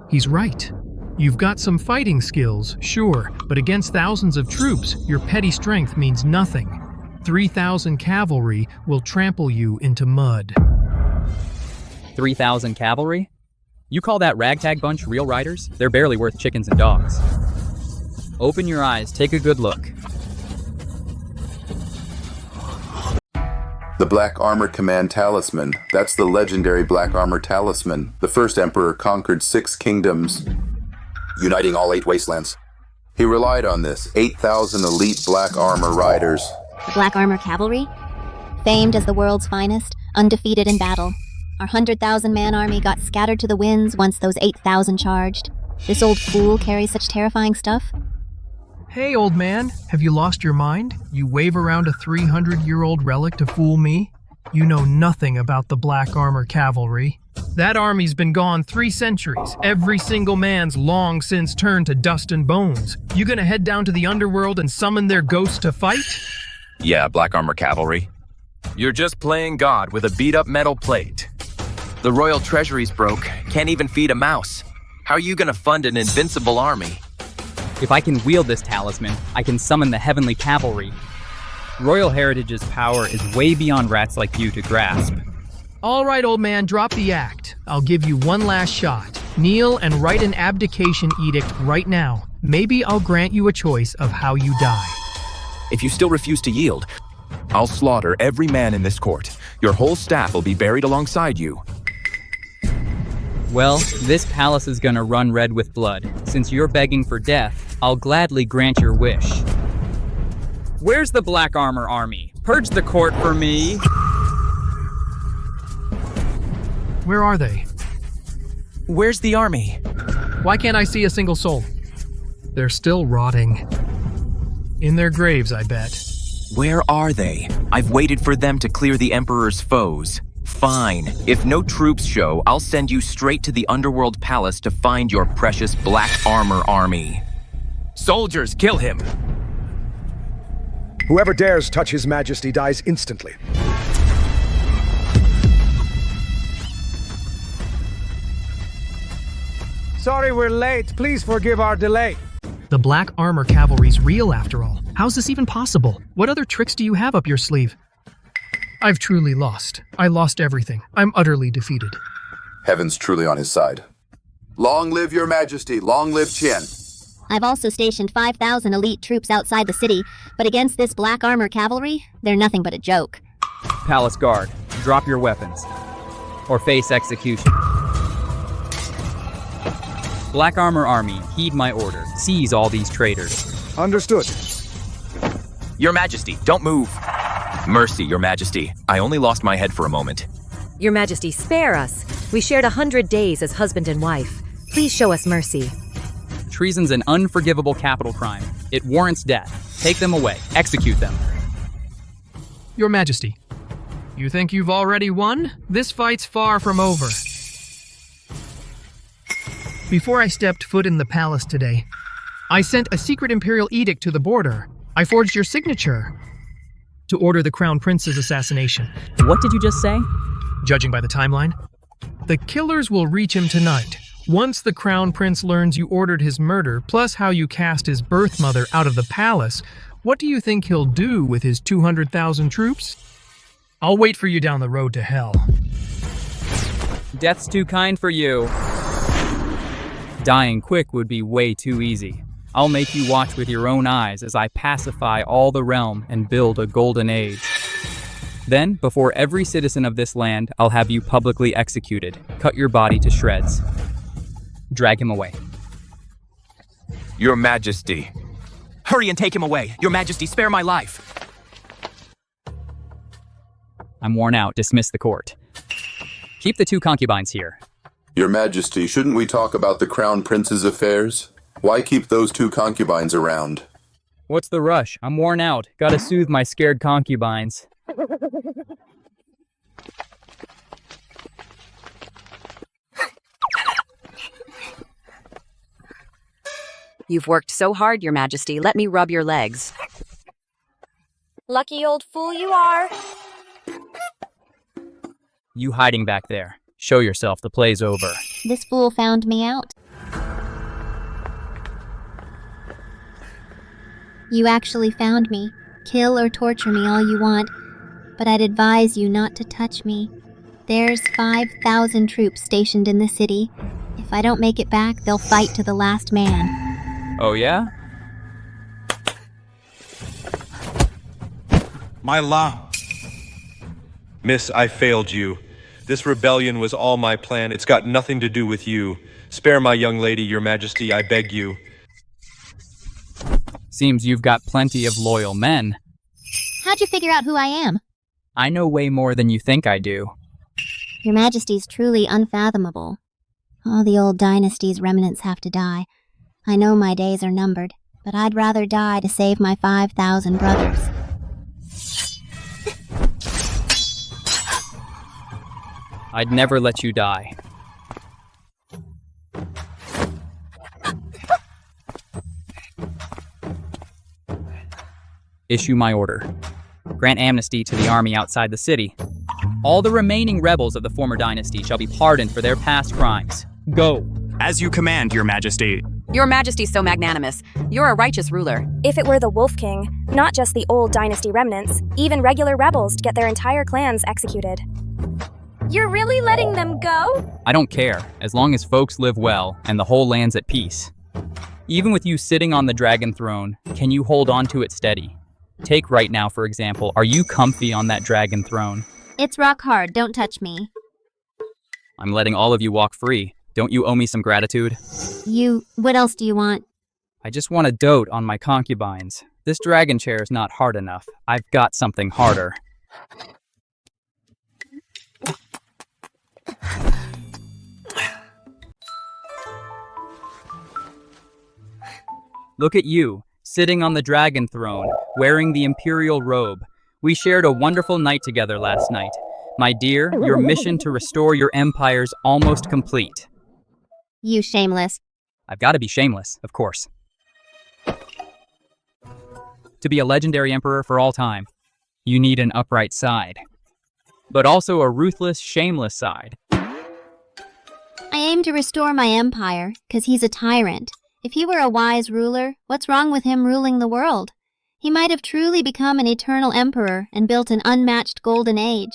He's right. You've got some fighting skills, sure, but against thousands of troops, your petty strength means nothing. 3,000 cavalry will trample you into mud. 3,000 cavalry? You call that ragtag bunch real riders? They're barely worth chickens and dogs. Open your eyes, take a good look. The Black Armor Command Talisman. That's the legendary Black Armor Talisman. The first emperor conquered 6 kingdoms, uniting all 8 wastelands. He relied on this. 8,000 elite Black Armor riders. The Black Armor Cavalry? Famed as the world's finest, undefeated in battle. Our 100,000-man army got scattered to the winds once those 8,000 charged. This old fool carries such terrifying stuff? Hey, old man, have you lost your mind? You wave around a 300-year-old relic to fool me? You know nothing about the Black Armor Cavalry. That army's been gone 3 centuries. Every single man's long since turned to dust and bones. You gonna head down to the underworld and summon their ghosts to fight? Yeah, Black Armor Cavalry. You're just playing God with a beat-up metal plate. The royal treasury's broke. Can't even feed a mouse. How are you gonna fund an invincible army? If I can wield this talisman, I can summon the heavenly cavalry. Royal Heritage's power is way beyond rats like you to grasp. All right, old man, drop the act. I'll give you one last shot. Kneel and write an abdication edict right now. Maybe I'll grant you a choice of how you die. If you still refuse to yield, I'll slaughter every man in this court. Your whole staff will be buried alongside you. Well, this palace is gonna run red with blood. Since you're begging for death, I'll gladly grant your wish. Where's the Black Armor army? Purge the court for me. Where are they? Where's the army? Why can't I see a single soul? They're still rotting. In their graves, I bet. Where are they? I've waited for them to clear the Emperor's foes. Fine. If no troops show, I'll send you straight to the Underworld Palace to find your precious Black Armor army. Soldiers, kill him! Whoever dares touch His Majesty dies instantly. Sorry we're late. Please forgive our delay. The Black Armor Cavalry's real, after all. How's this even possible? What other tricks do you have up your sleeve? I've truly lost. I lost everything. I'm utterly defeated. Heaven's truly on his side. Long live your majesty. Long live Qian. I've also stationed 5,000 elite troops outside the city, but against this Black Armor Cavalry, they're nothing but a joke. Palace Guard, drop your weapons. Or face execution. Black Armor Army, heed my order. Seize all these traitors. Understood. Your Majesty, don't move. Mercy, Your Majesty. I only lost my head for a moment. Your Majesty, spare us. We shared 100 days as husband and wife. Please show us mercy. Treason's an unforgivable capital crime. It warrants death. Take them away. Execute them. Your Majesty, you think you've already won? This fight's far from over. Before I stepped foot in the palace today, I sent a secret imperial edict to the border. I forged your signature to order the Crown Prince's assassination. What did you just say? Judging by the timeline, the killers will reach him tonight. Once the Crown Prince learns you ordered his murder, plus how you cast his birth mother out of the palace, what do you think he'll do with his 200,000 troops? I'll wait for you down the road to hell. Death's too kind for you. Dying quick would be way too easy. I'll make you watch with your own eyes as I pacify all the realm and build a golden age. Then, before every citizen of this land, I'll have you publicly executed. Cut your body to shreds. Drag him away. Your Majesty. Hurry and take him away. Your Majesty, spare my life. I'm worn out. Dismiss the court. Keep the 2 concubines here. Your Majesty, shouldn't we talk about the Crown Prince's affairs? Why keep those 2 concubines around? What's the rush? I'm worn out. Gotta soothe my scared concubines. You've worked so hard, Your Majesty. Let me rub your legs. Lucky old fool you are. You hiding back there. Show yourself, the play's over. This fool found me out. You actually found me. Kill or torture me all you want, but I'd advise you not to touch me. There's 5,000 troops stationed in the city. If I don't make it back, they'll fight to the last man. Oh yeah? My law. Miss, I failed you. This rebellion was all my plan. It's got nothing to do with you. Spare my young lady, Your Majesty, I beg you. Seems you've got plenty of loyal men. How'd you figure out who I am? I know way more than you think I do. Your Majesty's truly unfathomable. All the old dynasty's remnants have to die. I know my days are numbered, but I'd rather die to save my 5,000 brothers. I'd never let you die. Issue my order. Grant amnesty to the army outside the city. All the remaining rebels of the former dynasty shall be pardoned for their past crimes. Go. As you command, Your Majesty. Your Majesty's so magnanimous. You're a righteous ruler. If it were the Wolf King, not just the old dynasty remnants, even regular rebels get their entire clans executed. You're really letting them go? I don't care, as long as folks live well and the whole land's at peace. Even with you sitting on the dragon throne, can you hold on to it steady? Take right now, for example. Are you comfy on that dragon throne? It's rock hard, don't touch me. I'm letting all of you walk free. Don't you owe me some gratitude? What else do you want? I just want to dote on my concubines. This dragon chair is not hard enough. I've got something harder. Look at you, sitting on the dragon throne, wearing the imperial robe. We shared a wonderful night together last night. My dear, your mission to restore your empire's almost complete. You shameless. I've got to be shameless, of course. To be a legendary emperor for all time, you need an upright side, but also a ruthless, shameless side. I aim to restore my empire, 'cause he's a tyrant. If he were a wise ruler, what's wrong with him ruling the world? He might have truly become an eternal emperor and built an unmatched golden age.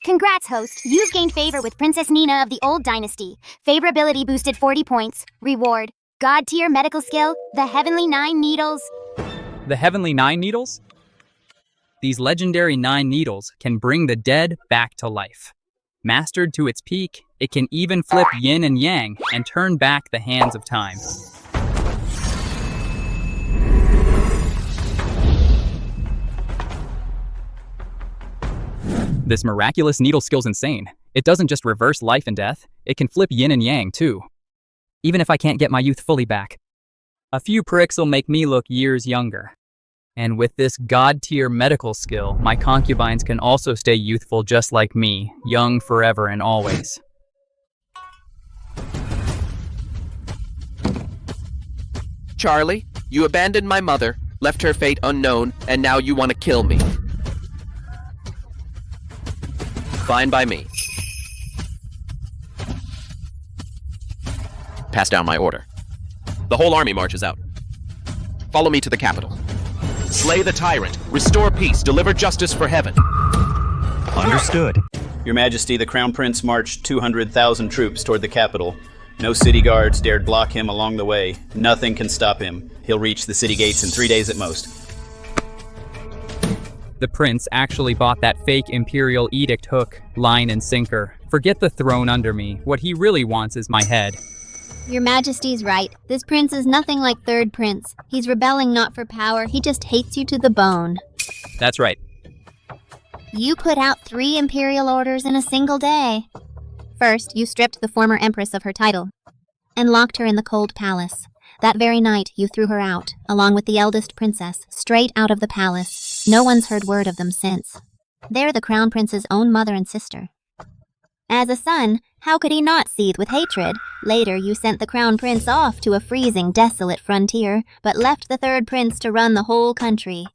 Congrats, host. You've gained favor with Princess Nina of the Old Dynasty. Favorability boosted 40 points. Reward: God tier medical skill, the Heavenly 9 Needles. The Heavenly 9 Needles? These legendary 9 needles can bring the dead back to life. Mastered to its peak, It can even flip yin and yang and turn back the hands of time. This miraculous needle skill's insane. It doesn't just reverse life and death, it can flip yin and yang too. Even if I can't get my youth fully back. A few pricks will make me look years younger. And with this god-tier medical skill, my concubines can also stay youthful just like me, young forever and always. Charlie, you abandoned my mother, left her fate unknown, and now you want to kill me. Fine by me. Pass down my order. The whole army marches out. Follow me to the capital. Slay the tyrant, restore peace, deliver justice for heaven. Understood. Your Majesty, the Crown Prince marched 200,000 troops toward the capital. No city guards dared block him along the way. Nothing can stop him. He'll reach the city gates in 3 days at most. The prince actually bought that fake imperial edict hook, line and sinker. Forget the throne under me. What he really wants is my head. Your Majesty's right. This prince is nothing like Third Prince. He's rebelling not for power, he just hates you to the bone. That's right. You put out 3 imperial orders in a single day. First, you stripped the former empress of her title and locked her in the cold palace. That very night, you threw her out, along with the eldest princess, straight out of the palace. No one's heard word of them since. They're the Crown Prince's own mother and sister. As a son, how could he not seethe with hatred? Later, you sent the Crown Prince off to a freezing, desolate frontier, but left the Third Prince to run the whole country.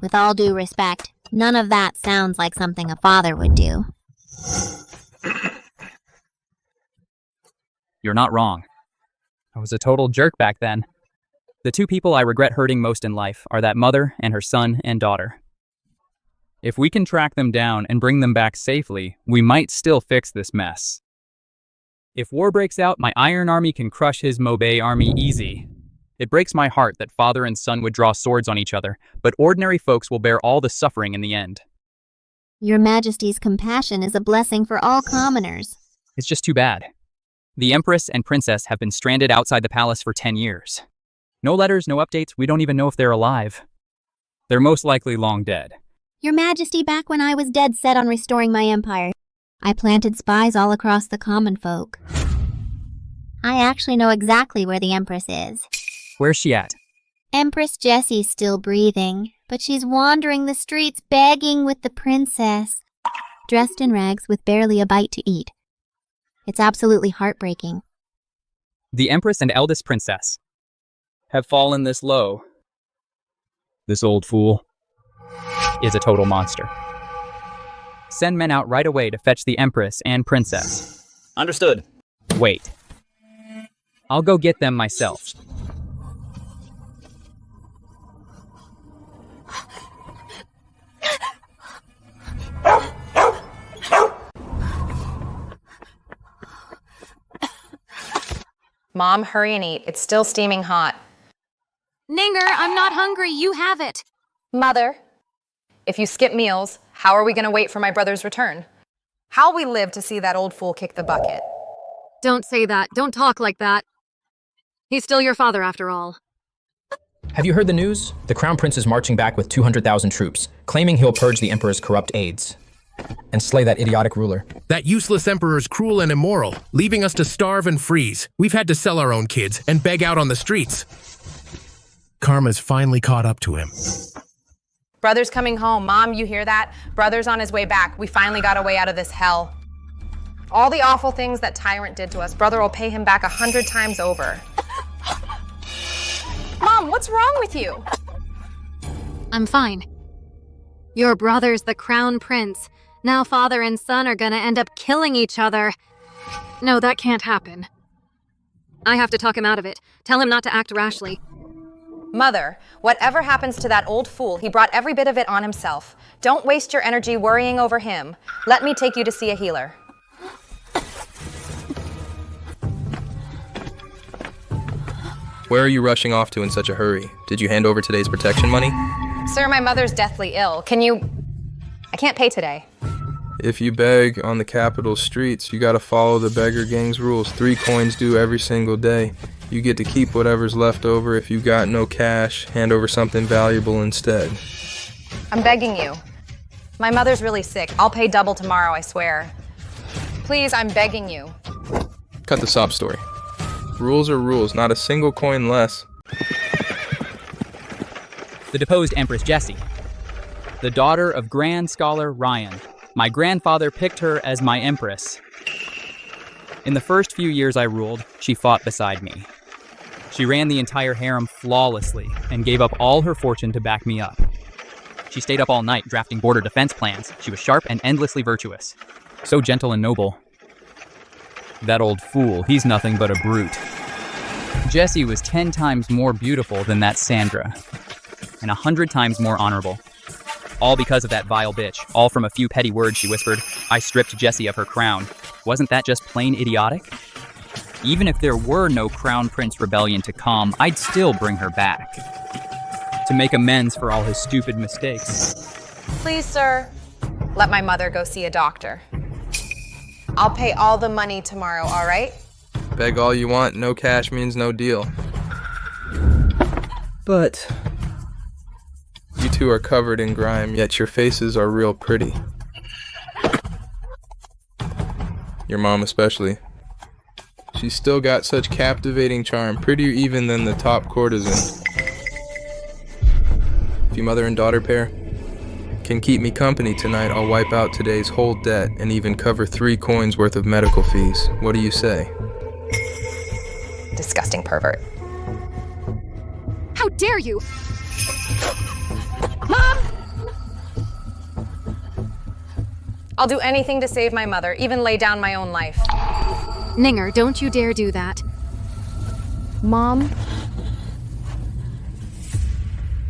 With all due respect, none of that sounds like something a father would do. You're not wrong. I was a total jerk back then. The 2 people I regret hurting most in life are that mother and her son and daughter. If we can track them down and bring them back safely, we might still fix this mess. If war breaks out, my Iron Army can crush his Mobay army easy. It breaks my heart that father and son would draw swords on each other, but ordinary folks will bear all the suffering in the end. Your Majesty's compassion is a blessing for all commoners. It's just too bad. The Empress and Princess have been stranded outside the palace for 10 years. No letters, no updates, we don't even know if they're alive. They're most likely long dead. Your Majesty, back when I was dead set on restoring my empire, I planted spies all across the common folk. I actually know exactly where the Empress is. Where's she at? Empress Jessie's still breathing, but she's wandering the streets begging with the princess, dressed in rags with barely a bite to eat. It's absolutely heartbreaking. The Empress and eldest princess have fallen this low. This old fool is a total monster. Send men out right away to fetch the Empress and Princess. Understood. Wait. I'll go get them myself. Mom, hurry and eat. It's still steaming hot. Ninger, I'm not hungry. You have it. Mother, if you skip meals, how are we going to wait for my brother's return? How'll we live to see that old fool kick the bucket? Don't say that. Don't talk like that. He's still your father after all. Have you heard the news? The Crown Prince is marching back with 200,000 troops, claiming he'll purge the Emperor's corrupt aides and slay that idiotic ruler. That useless Emperor's cruel and immoral, leaving us to starve and freeze. We've had to sell our own kids and beg out on the streets. Karma's finally caught up to him. Brother's coming home. Mom, you hear that? Brother's on his way back. We finally got a way out of this hell. All the awful things that Tyrant did to us, Brother will pay him back 100 times over. Mom, what's wrong with you? I'm fine. Your brother's the Crown Prince. Now father and son are gonna end up killing each other. No, that can't happen. I have to talk him out of it. Tell him not to act rashly. Mother, whatever happens to that old fool, he brought every bit of it on himself. Don't waste your energy worrying over him. Let me take you to see a healer. Where are you rushing off to in such a hurry? Did you hand over today's protection money? Sir, my mother's deathly ill. I can't pay today. If you beg on the capital streets, you gotta follow the beggar gang's rules. 3 coins due every single day. You get to keep whatever's left over. If you got no cash, hand over something valuable instead. I'm begging you. My mother's really sick. I'll pay double tomorrow, I swear. Please, I'm begging you. Cut the sob story. Rules are rules, not a single coin less. The deposed Empress Jessie, the daughter of Grand Scholar Ryan. My grandfather picked her as my empress. In the first few years I ruled, she fought beside me. She ran the entire harem flawlessly and gave up all her fortune to back me up. She stayed up all night drafting border defense plans. She was sharp and endlessly virtuous. So gentle and noble. That old fool, he's nothing but a brute. Jessie was 10 times more beautiful than that Sandra, and 100 times more honorable. All because of that vile bitch, all from a few petty words she whispered. I stripped Jessie of her crown. Wasn't that just plain idiotic? Even if there were no Crown Prince rebellion to come, I'd still bring her back. To make amends for all his stupid mistakes. Please, sir, let my mother go see a doctor. I'll pay all the money tomorrow, all right? Beg all you want, no cash means no deal. But you two are covered in grime, yet your faces are real pretty. Your mom especially. She's still got such captivating charm, prettier even than the top courtesan. If you mother and daughter pair can keep me company tonight, I'll wipe out today's whole debt and even cover 3 coins worth of medical fees. What do you say? Disgusting pervert. How dare you! Mom! I'll do anything to save my mother, even lay down my own life. Ninger, don't you dare do that. Mom?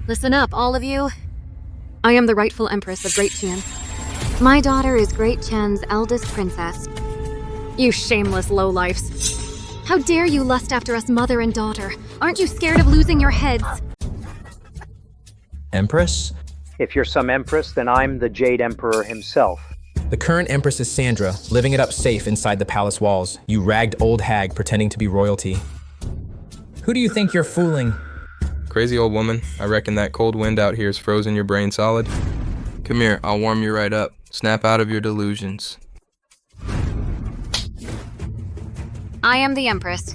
Listen up, all of you. I am the rightful Empress of Great Chien. My daughter is Great Chen's eldest princess. You shameless lowlifes. How dare you lust after us mother and daughter? Aren't you scared of losing your heads? Empress? If you're some empress, then I'm the Jade Emperor himself. The current Empress is Sandra, living it up safe inside the palace walls. You ragged old hag pretending to be royalty. Who do you think you're fooling? Crazy old woman. I reckon that cold wind out here has frozen your brain solid. Come here, I'll warm you right up. Snap out of your delusions. I am the Empress.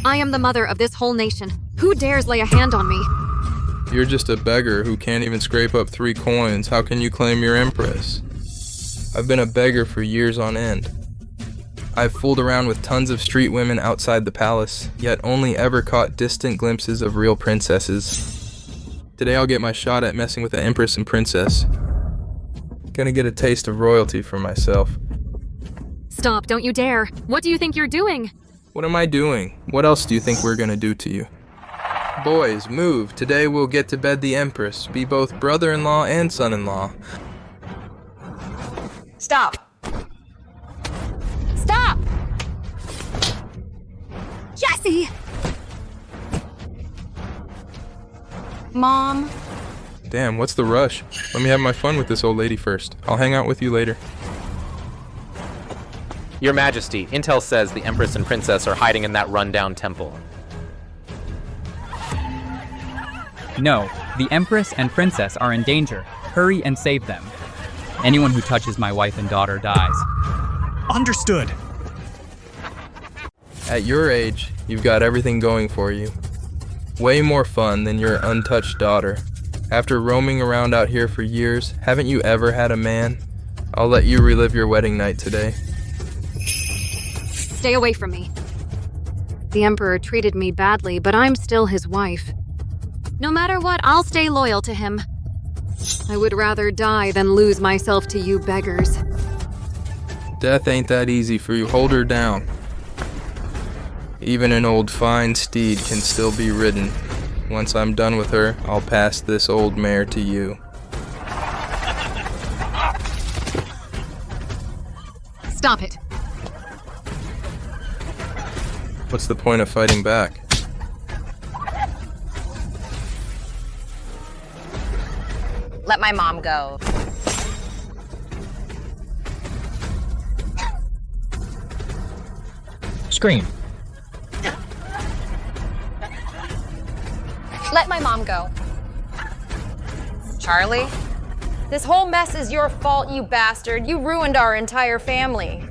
I am the mother of this whole nation. Who dares lay a hand on me? You're just a beggar who can't even scrape up 3 coins. How can you claim you're Empress? I've been a beggar for years on end. I've fooled around with tons of street women outside the palace, yet only ever caught distant glimpses of real princesses. Today I'll get my shot at messing with the Empress and Princess. Gonna get a taste of royalty for myself. Stop, don't you dare. What do you think you're doing? What am I doing? What else do you think we're gonna do to you? Boys, move. Today we'll get to bed the Empress, be both brother-in-law and son-in-law. Stop. Stop! Jessie! Mom? Damn, what's the rush? Let me have my fun with this old lady first. I'll hang out with you later. Your Majesty, intel says the Empress and Princess are hiding in that rundown temple. No, the Empress and Princess are in danger. Hurry and save them. Anyone who touches my wife and daughter dies. Understood. At your age, you've got everything going for you. Way more fun than your untouched daughter. After roaming around out here for years, haven't you ever had a man? I'll let you relive your wedding night today. Stay away from me. The Emperor treated me badly, but I'm still his wife. No matter what, I'll stay loyal to him. I would rather die than lose myself to you beggars. Death ain't that easy for you. Hold her down. Even an old fine steed can still be ridden. Once I'm done with her, I'll pass this old mare to you. Stop it. What's the point of fighting back? Let my mom go. scream. Let my mom go. Charlie? This whole mess is your fault, you bastard. You ruined our entire family.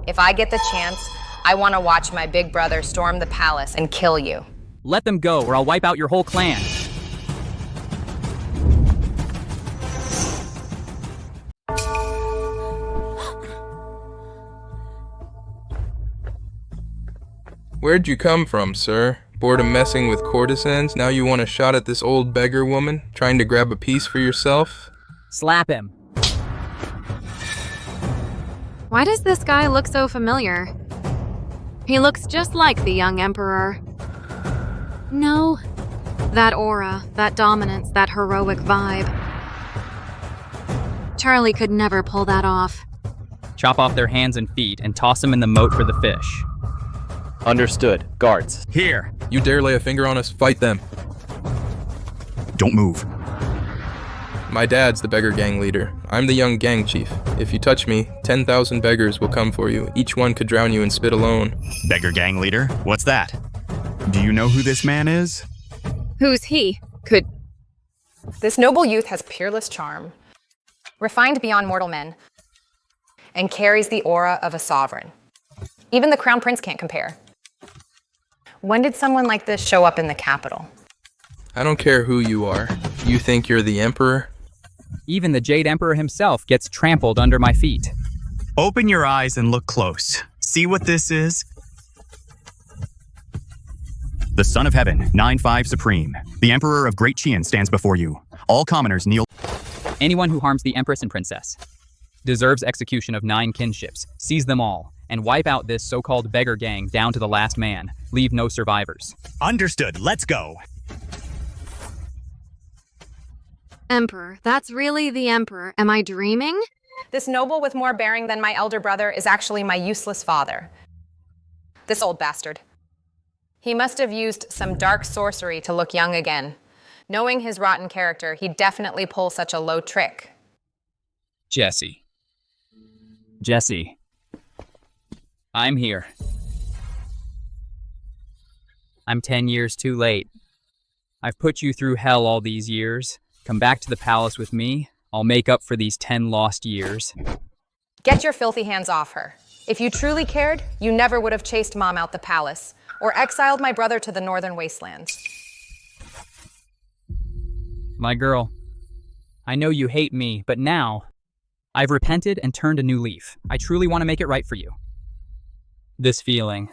If I get the chance, I want to watch my big brother storm the palace and kill you. Let them go, or I'll wipe out your whole clan. Where'd you come from, sir? Bored of messing with courtesans? Now you want a shot at this old beggar woman, trying to grab a piece for yourself? Slap him. Why does this guy look so familiar? He looks just like the young emperor. No. That aura, that dominance, that heroic vibe. Charlie could never pull that off. Chop off their hands and feet and toss them in the moat for the fish. Understood. Guards. Here. You dare lay a finger on us, fight them. Don't move. My dad's the beggar gang leader. I'm the young gang chief. If you touch me, 10,000 beggars will come for you. Each one could drown you in spit alone. Beggar gang leader? What's that? Do you know who this man is? Who's he? This noble youth has peerless charm, refined beyond mortal men, and carries the aura of a sovereign. Even the crown prince can't compare. When did someone like this show up in the capital? I don't care who you are. You think you're the emperor? Even the Jade Emperor himself gets trampled under my feet. Open your eyes and look close. See what this is? The Son of Heaven, 9-5 Supreme. The Emperor of Great Chien stands before you. All commoners kneel. Anyone who harms the Empress and Princess deserves execution of 9 kinships. Seize them all, and wipe out this so-called beggar gang down to the last man. Leave no survivors. Understood. Let's go. Emperor. That's really the emperor. Am I dreaming? This noble with more bearing than my elder brother is actually my useless father. This old bastard. He must have used some dark sorcery to look young again. Knowing his rotten character, he'd definitely pull such a low trick. Jesse. I'm here. I'm 10 years too late. I've put you through hell all these years. Come back to the palace with me. I'll make up for these 10 lost years. Get your filthy hands off her. If you truly cared, you never would have chased Mom out the palace or exiled my brother to the northern wastelands. My girl, I know you hate me, but now I've repented and turned a new leaf. I truly want to make it right for you. This feeling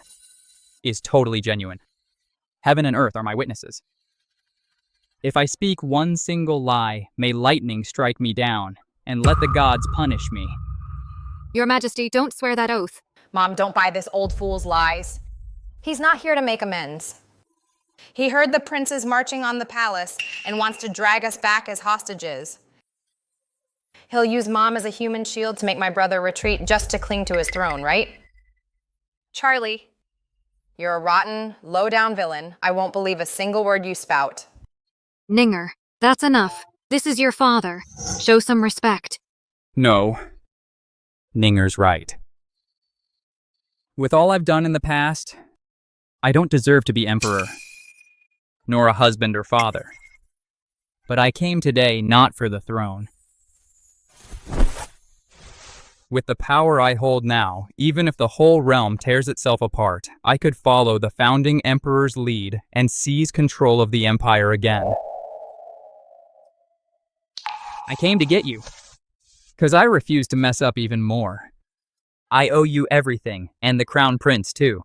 is totally genuine. Heaven and earth are my witnesses. If I speak one single lie, may lightning strike me down, and let the gods punish me. Your Majesty, don't swear that oath. Mom, don't buy this old fool's lies. He's not here to make amends. He heard the princes marching on the palace and wants to drag us back as hostages. He'll use Mom as a human shield to make my brother retreat just to cling to his throne, right? Charlie, you're a rotten, low-down villain. I won't believe a single word you spout. Ninger, that's enough. This is your father. Show some respect. No. Ninger's right. With all I've done in the past, I don't deserve to be emperor, nor a husband or father. But I came today not for the throne. With the power I hold now, even if the whole realm tears itself apart, I could follow the founding emperor's lead and seize control of the empire again. I came to get you, 'cause I refuse to mess up even more. I owe you everything, and the crown prince too.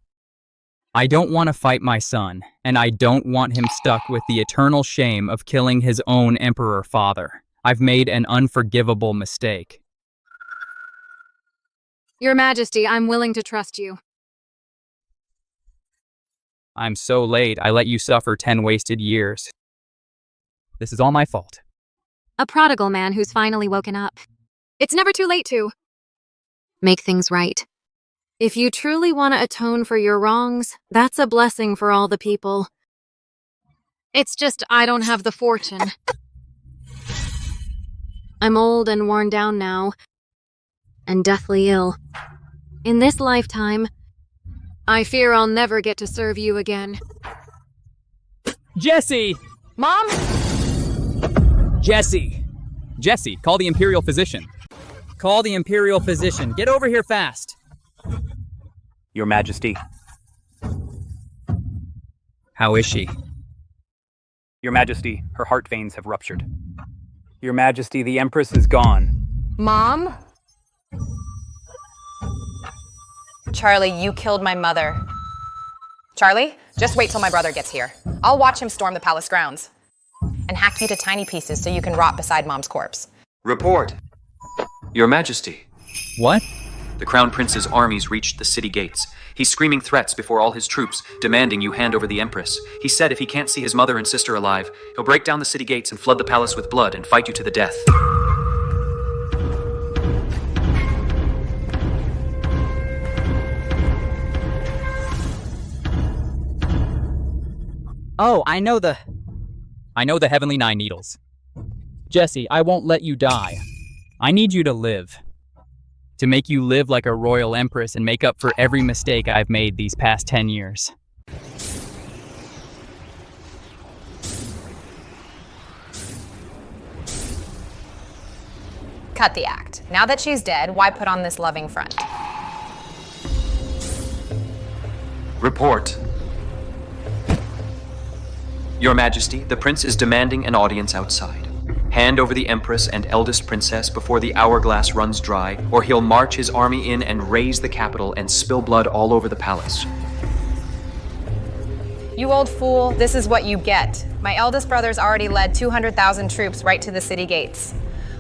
I don't want to fight my son, and I don't want him stuck with the eternal shame of killing his own emperor father. I've made an unforgivable mistake. Your Majesty, I'm willing to trust you. I'm so late, I let you suffer 10 wasted years. This is all my fault. A prodigal man who's finally woken up. It's never too late to make things right. If you truly want to atone for your wrongs, that's a blessing for all the people. It's just I don't have the fortune. I'm old and worn down now, and deathly ill. In this lifetime, I fear I'll never get to serve you again. Jesse! Mom? Jesse! Jesse, call the Imperial Physician. Call the Imperial Physician. Get over here fast. Your Majesty. How is she? Your Majesty, her heart veins have ruptured. Your Majesty, the Empress is gone. Mom? Charlie, you killed my mother. Charlie, just wait till my brother gets here. I'll watch him storm the palace grounds. And hack you to tiny pieces so you can rot beside Mom's corpse. Report. Your Majesty. What? The Crown Prince's armies reached the city gates. He's screaming threats before all his troops, demanding you hand over the Empress. He said if he can't see his mother and sister alive, he'll break down the city gates and flood the palace with blood and fight you to the death. Oh, I know the Heavenly Nine Needles. Jesse, I won't let you die. I need you to live. To make you live like a royal empress and make up for every mistake I've made these past 10 years. Cut the act. Now that she's dead, why put on this loving front? Report. Your Majesty, the Prince is demanding an audience outside. Hand over the Empress and eldest princess before the hourglass runs dry, or he'll march his army in and raze the capital and spill blood all over the palace. You old fool, this is what you get. My eldest brother's already led 200,000 troops right to the city gates.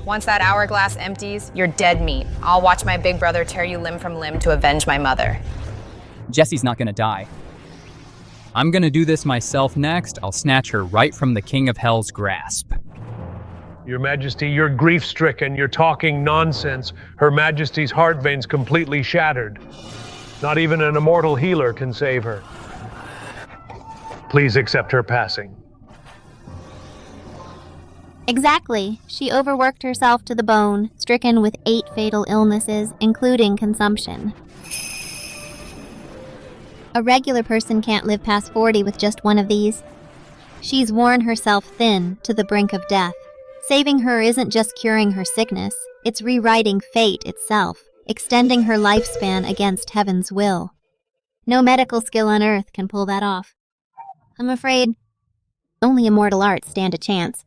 Once that hourglass empties, you're dead meat. I'll watch my big brother tear you limb from limb to avenge my mother. Jesse's not gonna die. I'm gonna do this myself next. I'll snatch her right from the King of Hell's grasp. Your Majesty, you're grief-stricken. You're talking nonsense. Her Majesty's heart veins completely shattered. Not even an immortal healer can save her. Please accept her passing. Exactly. She overworked herself to the bone, stricken with 8 fatal illnesses, including consumption. A regular person can't live past 40 with just one of these. She's worn herself thin to the brink of death. Saving her isn't just curing her sickness, it's rewriting fate itself, extending her lifespan against heaven's will. No medical skill on Earth can pull that off. I'm afraid only immortal arts stand a chance.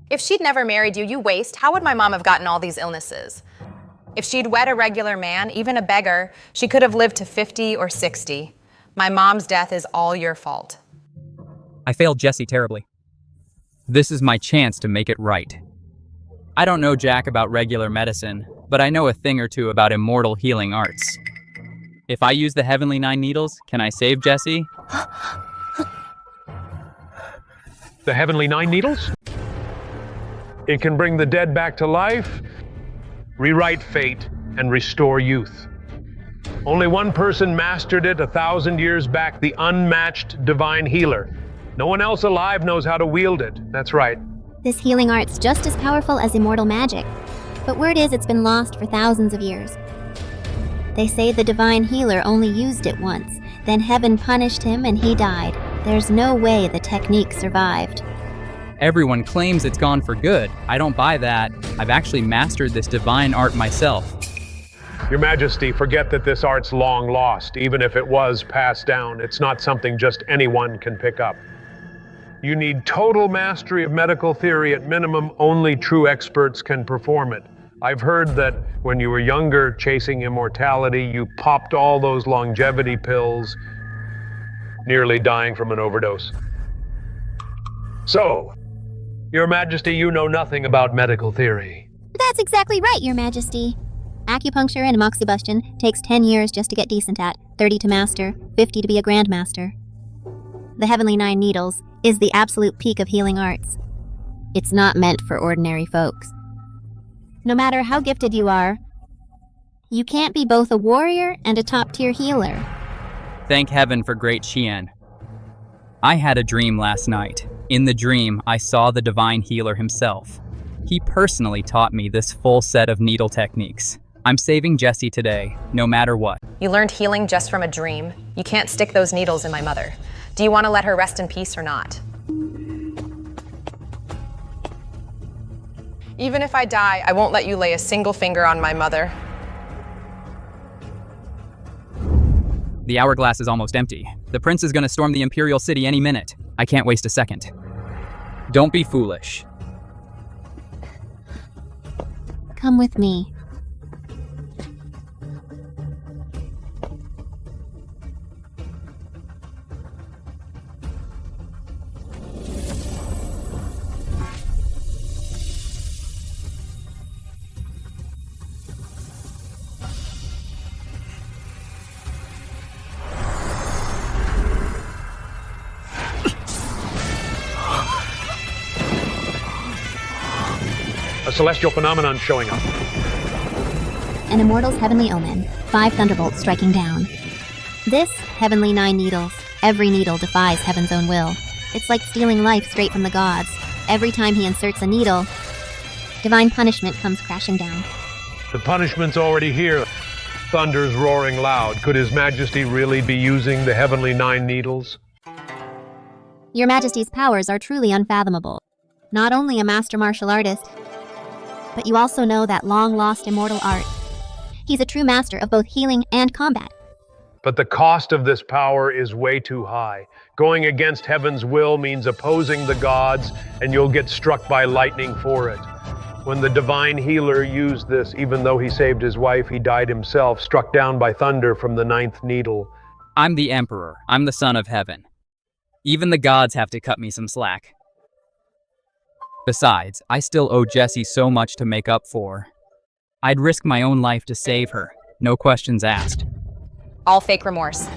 If she'd never married you, you waste. How would my mom have gotten all these illnesses? If she'd wed a regular man, even a beggar, she could have lived to 50 or 60. My mom's death is all your fault. I failed Jesse terribly. This is my chance to make it right. I don't know jack about regular medicine, but I know a thing or two about immortal healing arts. If I use the Heavenly Nine Needles, can I save Jesse? The Heavenly Nine Needles? It can bring the dead back to life, rewrite fate, and restore youth. Only one person mastered it 1,000 years back, the unmatched divine healer. No one else alive knows how to wield it. That's right. This healing art's just as powerful as immortal magic, but word is it's been lost for thousands of years. They say the divine healer only used it once, then heaven punished him and he died. There's no way the technique survived. Everyone claims it's gone for good. I don't buy that. I've actually mastered this divine art myself. Your Majesty, forget that this art's long lost. Even if it was passed down, it's not something just anyone can pick up. You need total mastery of medical theory. At minimum, only true experts can perform it. I've heard that when you were younger, chasing immortality, you popped all those longevity pills, nearly dying from an overdose. So, Your Majesty, you know nothing about medical theory. That's exactly right, Your Majesty. Acupuncture and amoxibustion takes 10 years just to get decent at, 30 to master, 50 to be a grandmaster. The Heavenly Nine Needles is the absolute peak of healing arts. It's not meant for ordinary folks. No matter how gifted you are, you can't be both a warrior and a top-tier healer. Thank heaven for great Qian. I had a dream last night. In the dream, I saw the divine healer himself. He personally taught me this full set of needle techniques. I'm saving Jesse today, no matter what. You learned healing just from a dream. You can't stick those needles in my mother. Do you want to let her rest in peace or not? Even if I die, I won't let you lay a single finger on my mother. The hourglass is almost empty. The prince is gonna storm the Imperial City any minute. I can't waste a second. Don't be foolish. Come with me. A celestial phenomenon showing up. An immortal's heavenly omen, 5 thunderbolts striking down. This, heavenly 9 needles. Every needle defies heaven's own will. It's like stealing life straight from the gods. Every time he inserts a needle, divine punishment comes crashing down. The punishment's already here. Thunder's roaring loud. Could His Majesty really be using the heavenly 9 needles? Your Majesty's powers are truly unfathomable. Not only a master martial artist, but you also know that long-lost immortal art. He's a true master of both healing and combat. But the cost of this power is way too high. Going against heaven's will means opposing the gods, and you'll get struck by lightning for it. When the divine healer used this, even though he saved his wife, he died himself, struck down by thunder from the 9th needle. I'm the Emperor. I'm the son of heaven. Even the gods have to cut me some slack. Besides, I still owe Jessie so much to make up for. I'd risk my own life to save her. No questions asked. All fake remorse.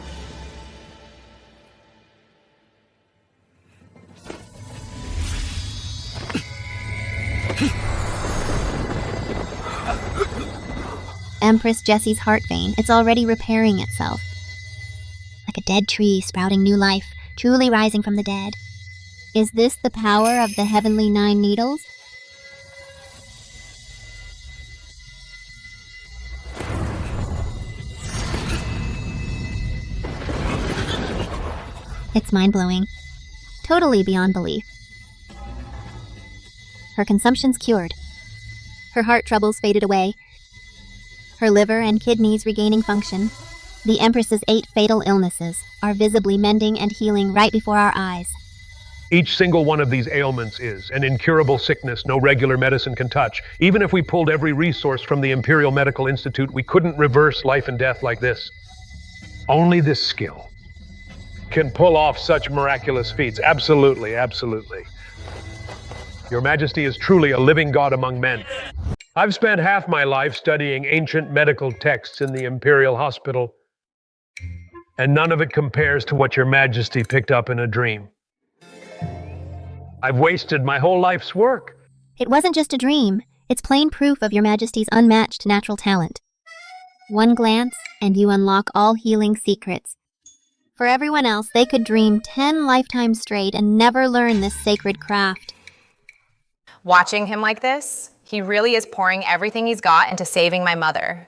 Empress Jessie's heart vein, it's already repairing itself. Like a dead tree sprouting new life, truly rising from the dead. Is this the power of the heavenly 9 needles? It's mind-blowing. Totally beyond belief. Her consumption's cured. Her heart troubles faded away. Her liver and kidneys regaining function. The Empress's 8 fatal illnesses are visibly mending and healing right before our eyes. Each single one of these ailments is an incurable sickness no regular medicine can touch. Even if we pulled every resource from the Imperial Medical Institute, we couldn't reverse life and death like this. Only this skill can pull off such miraculous feats. Absolutely, absolutely. Your Majesty is truly a living god among men. I've spent half my life studying ancient medical texts in the Imperial Hospital, and none of it compares to what Your Majesty picked up in a dream. I've wasted my whole life's work. It wasn't just a dream. It's plain proof of Your Majesty's unmatched natural talent. One glance, and you unlock all healing secrets. For everyone else, they could dream 10 lifetimes straight and never learn this sacred craft. Watching him like this, he really is pouring everything he's got into saving my mother.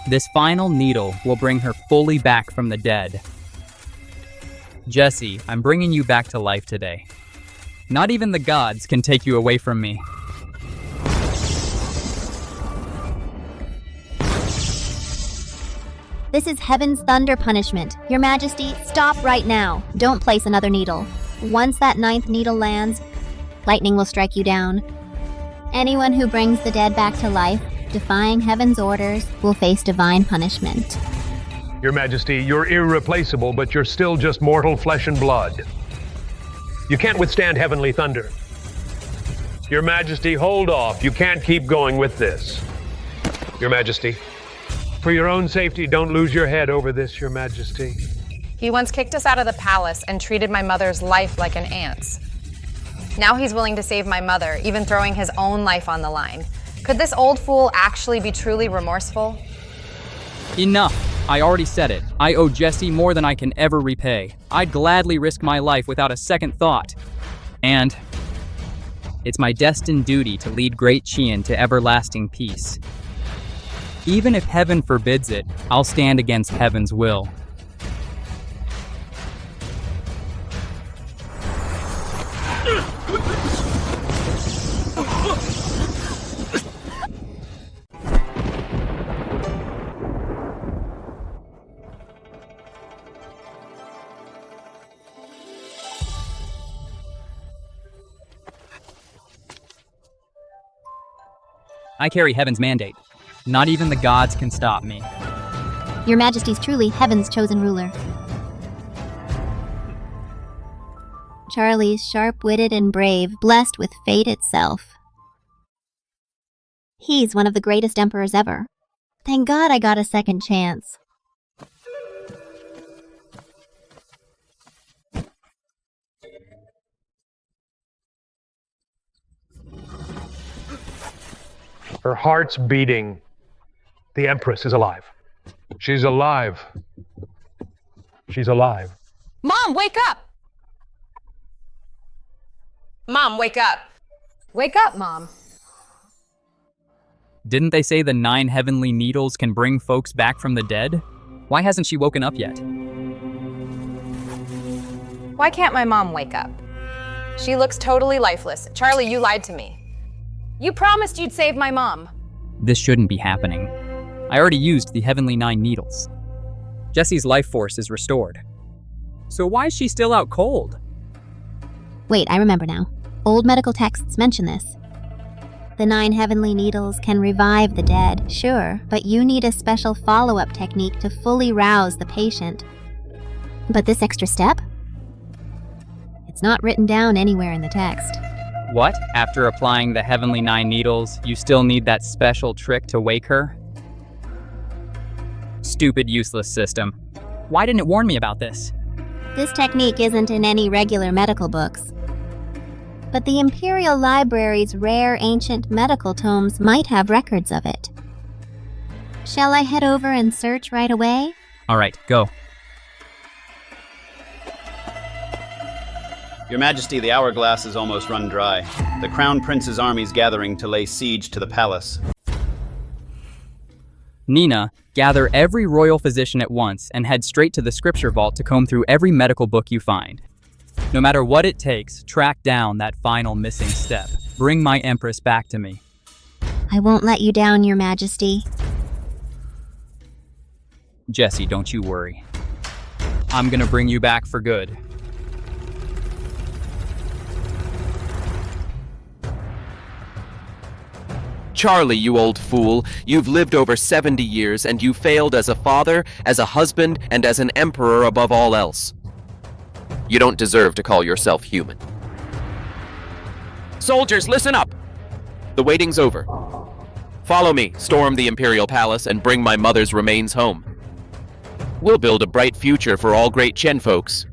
This final needle will bring her fully back from the dead. Jessie, I'm bringing you back to life today. Not even the gods can take you away from me. This is heaven's thunder punishment. Your Majesty, stop right now. Don't place another needle. Once that 9th needle lands, lightning will strike you down. Anyone who brings the dead back to life, defying heaven's orders, will face divine punishment. Your Majesty, you're irreplaceable, but you're still just mortal flesh and blood. You can't withstand heavenly thunder. Your Majesty, hold off. You can't keep going with this. Your Majesty, for your own safety, don't lose your head over this, Your Majesty. He once kicked us out of the palace and treated my mother's life like an ant's. Now he's willing to save my mother, even throwing his own life on the line. Could this old fool actually be truly remorseful? Enough! I already said it. I owe Jesse more than I can ever repay. I'd gladly risk my life without a second thought. And it's my destined duty to lead Great Chien to everlasting peace. Even if heaven forbids it, I'll stand against heaven's will. I carry heaven's mandate. Not even the gods can stop me. Your Majesty's truly heaven's chosen ruler. Charlie's sharp-witted and brave, blessed with fate itself. He's one of the greatest emperors ever. Thank God I got a second chance. Her heart's beating. The Empress is alive. She's alive. She's alive. Mom, wake up! Mom, wake up. Wake up, Mom. Didn't they say the 9 heavenly needles can bring folks back from the dead? Why hasn't she woken up yet? Why can't my mom wake up? She looks totally lifeless. Charlie, you lied to me. You promised you'd save my mom. This shouldn't be happening. I already used the heavenly 9 needles. Jesse's life force is restored. So why is she still out cold? Wait, I remember now. Old medical texts mention this. The 9 heavenly needles can revive the dead, sure, but you need a special follow-up technique to fully rouse the patient. But this extra step? It's not written down anywhere in the text. What? After applying the heavenly 9 needles, you still need that special trick to wake her? Stupid, useless system. Why didn't it warn me about this? This technique isn't in any regular medical books. But the Imperial Library's rare ancient medical tomes might have records of it. Shall I head over and search right away? All right, go. Your Majesty, the hourglass is almost run dry. The Crown Prince's army's gathering to lay siege to the palace. Nina, gather every royal physician at once and head straight to the scripture vault to comb through every medical book you find. No matter what it takes, track down that final missing step. Bring my Empress back to me. I won't let you down, Your Majesty. Jesse, don't you worry. I'm gonna bring you back for good. Charlie, you old fool, you've lived over 70 years and you failed as a father, as a husband, and as an emperor above all else. You don't deserve to call yourself human. Soldiers, listen up! The waiting's over. Follow me, storm the Imperial Palace, and bring my mother's remains home. We'll build a bright future for all Great Chien folks.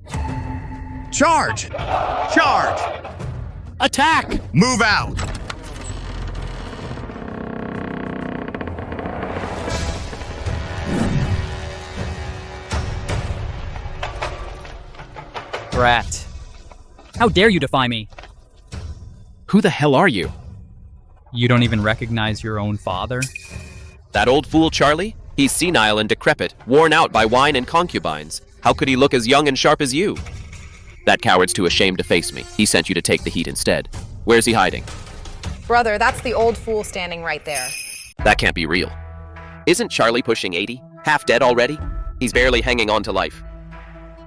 Charge! Charge! Attack! Move out! Brat. How dare you defy me? Who the hell are you? You don't even recognize your own father? That old fool Charlie? He's senile and decrepit, worn out by wine and concubines. How could he look as young and sharp as you? That coward's too ashamed to face me. He sent you to take the heat instead. Where's he hiding? Brother, that's the old fool standing right there. That can't be real. Isn't Charlie pushing 80? Half dead already? He's barely hanging on to life.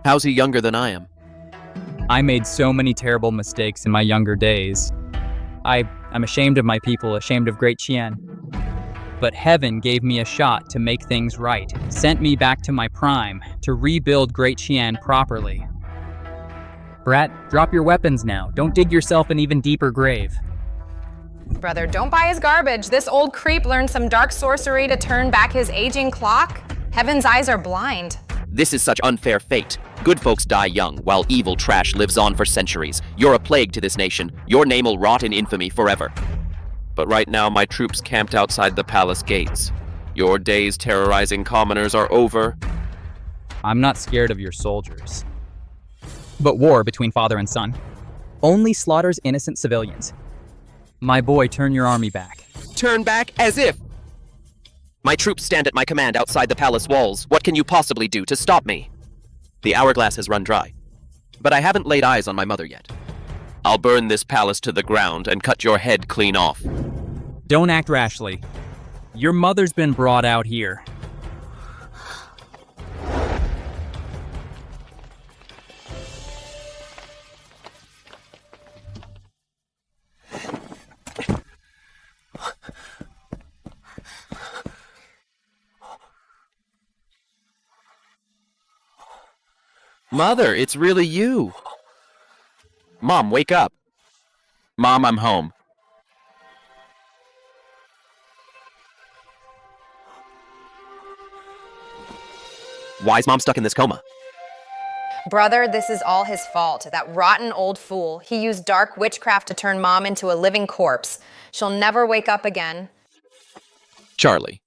How's he younger than I am? I made so many terrible mistakes in my younger days. I'm ashamed of my people, ashamed of Great Chien. But heaven gave me a shot to make things right, sent me back to my prime, to rebuild Great Chien properly. Brat, drop your weapons now. Don't dig yourself an even deeper grave. Brother, don't buy his garbage. This old creep learned some dark sorcery to turn back his aging clock. Heaven's eyes are blind. This is such unfair fate. Good folks die young, while evil trash lives on for centuries. You're a plague to this nation. Your name will rot in infamy forever. But right now, my troops camped outside the palace gates. Your days terrorizing commoners are over. I'm not scared of your soldiers. But war between father and son only slaughters innocent civilians. My boy, turn your army back. Turn back as if. My troops stand at my command outside the palace walls. What can you possibly do to stop me? The hourglass has run dry, but I haven't laid eyes on my mother yet. I'll burn this palace to the ground and cut your head clean off. Don't act rashly. Your mother's been brought out here. Mother, it's really you. Mom, wake up. Mom, I'm home. Why is Mom stuck in this coma? Brother, this is all his fault. That rotten old fool. He used dark witchcraft to turn Mom into a living corpse. She'll never wake up again. Charlie,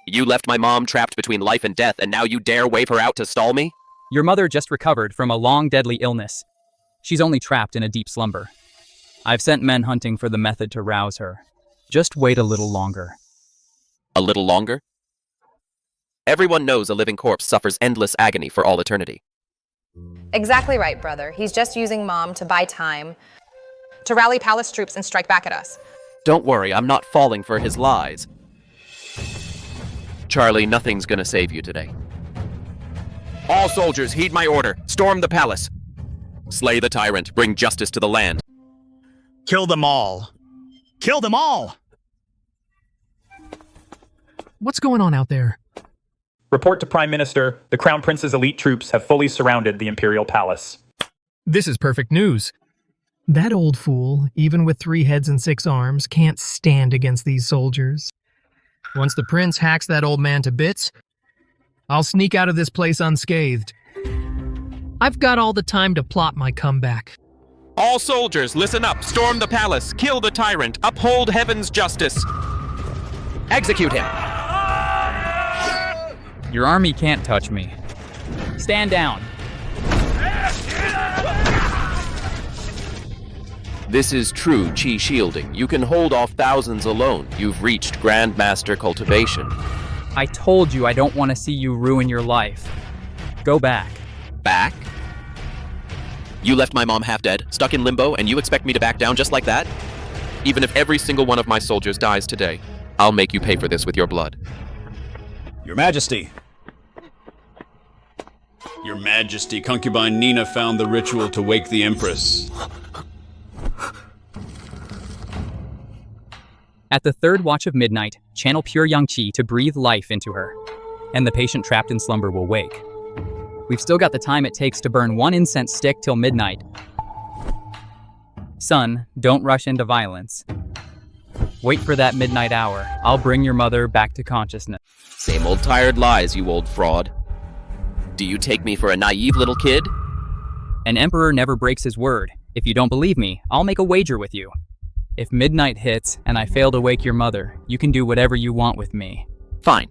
you left my mom trapped between life and death, and now you dare wave her out to stall me? Your mother just recovered from a long, deadly illness. She's only trapped in a deep slumber. I've sent men hunting for the method to rouse her. Just wait a little longer. A little longer? Everyone knows a living corpse suffers endless agony for all eternity. Exactly right, brother. He's just using Mom to buy time, to rally palace troops and strike back at us. Don't worry, I'm not falling for his lies. Charlie, nothing's gonna save you today. All soldiers, heed my order. Storm the palace. Slay the tyrant. Bring justice to the land. Kill them all. Kill them all! What's going on out there? Report to Prime Minister. The Crown Prince's elite troops have fully surrounded the Imperial Palace. This is perfect news. That old fool, even with 3 heads and 6 arms, can't stand against these soldiers. Once the prince hacks that old man to bits, I'll sneak out of this place unscathed. I've got all the time to plot my comeback. All soldiers, listen up. Storm the palace. Kill the tyrant. Uphold heaven's justice. Execute him. Your army can't touch me. Stand down. This is true chi shielding. You can hold off thousands alone. You've reached Grandmaster cultivation. I told you I don't want to see you ruin your life. Go back. Back? You left my mom half dead, stuck in limbo, and you expect me to back down just like that? Even if every single one of my soldiers dies today, I'll make you pay for this with your blood. Your Majesty. Your Majesty, concubine Nina found the ritual to wake the Empress. At the 3rd watch of midnight, channel pure yang qi to breathe life into her, and the patient trapped in slumber will wake. We've still got the time it takes to burn 1 incense stick till midnight. Son, don't rush into violence. Wait for that midnight hour. I'll bring your mother back to consciousness. Same old tired lies, you old fraud. Do you take me for a naive little kid? An emperor never breaks his word. If you don't believe me, I'll make a wager with you. If midnight hits and I fail to wake your mother, you can do whatever you want with me. Fine.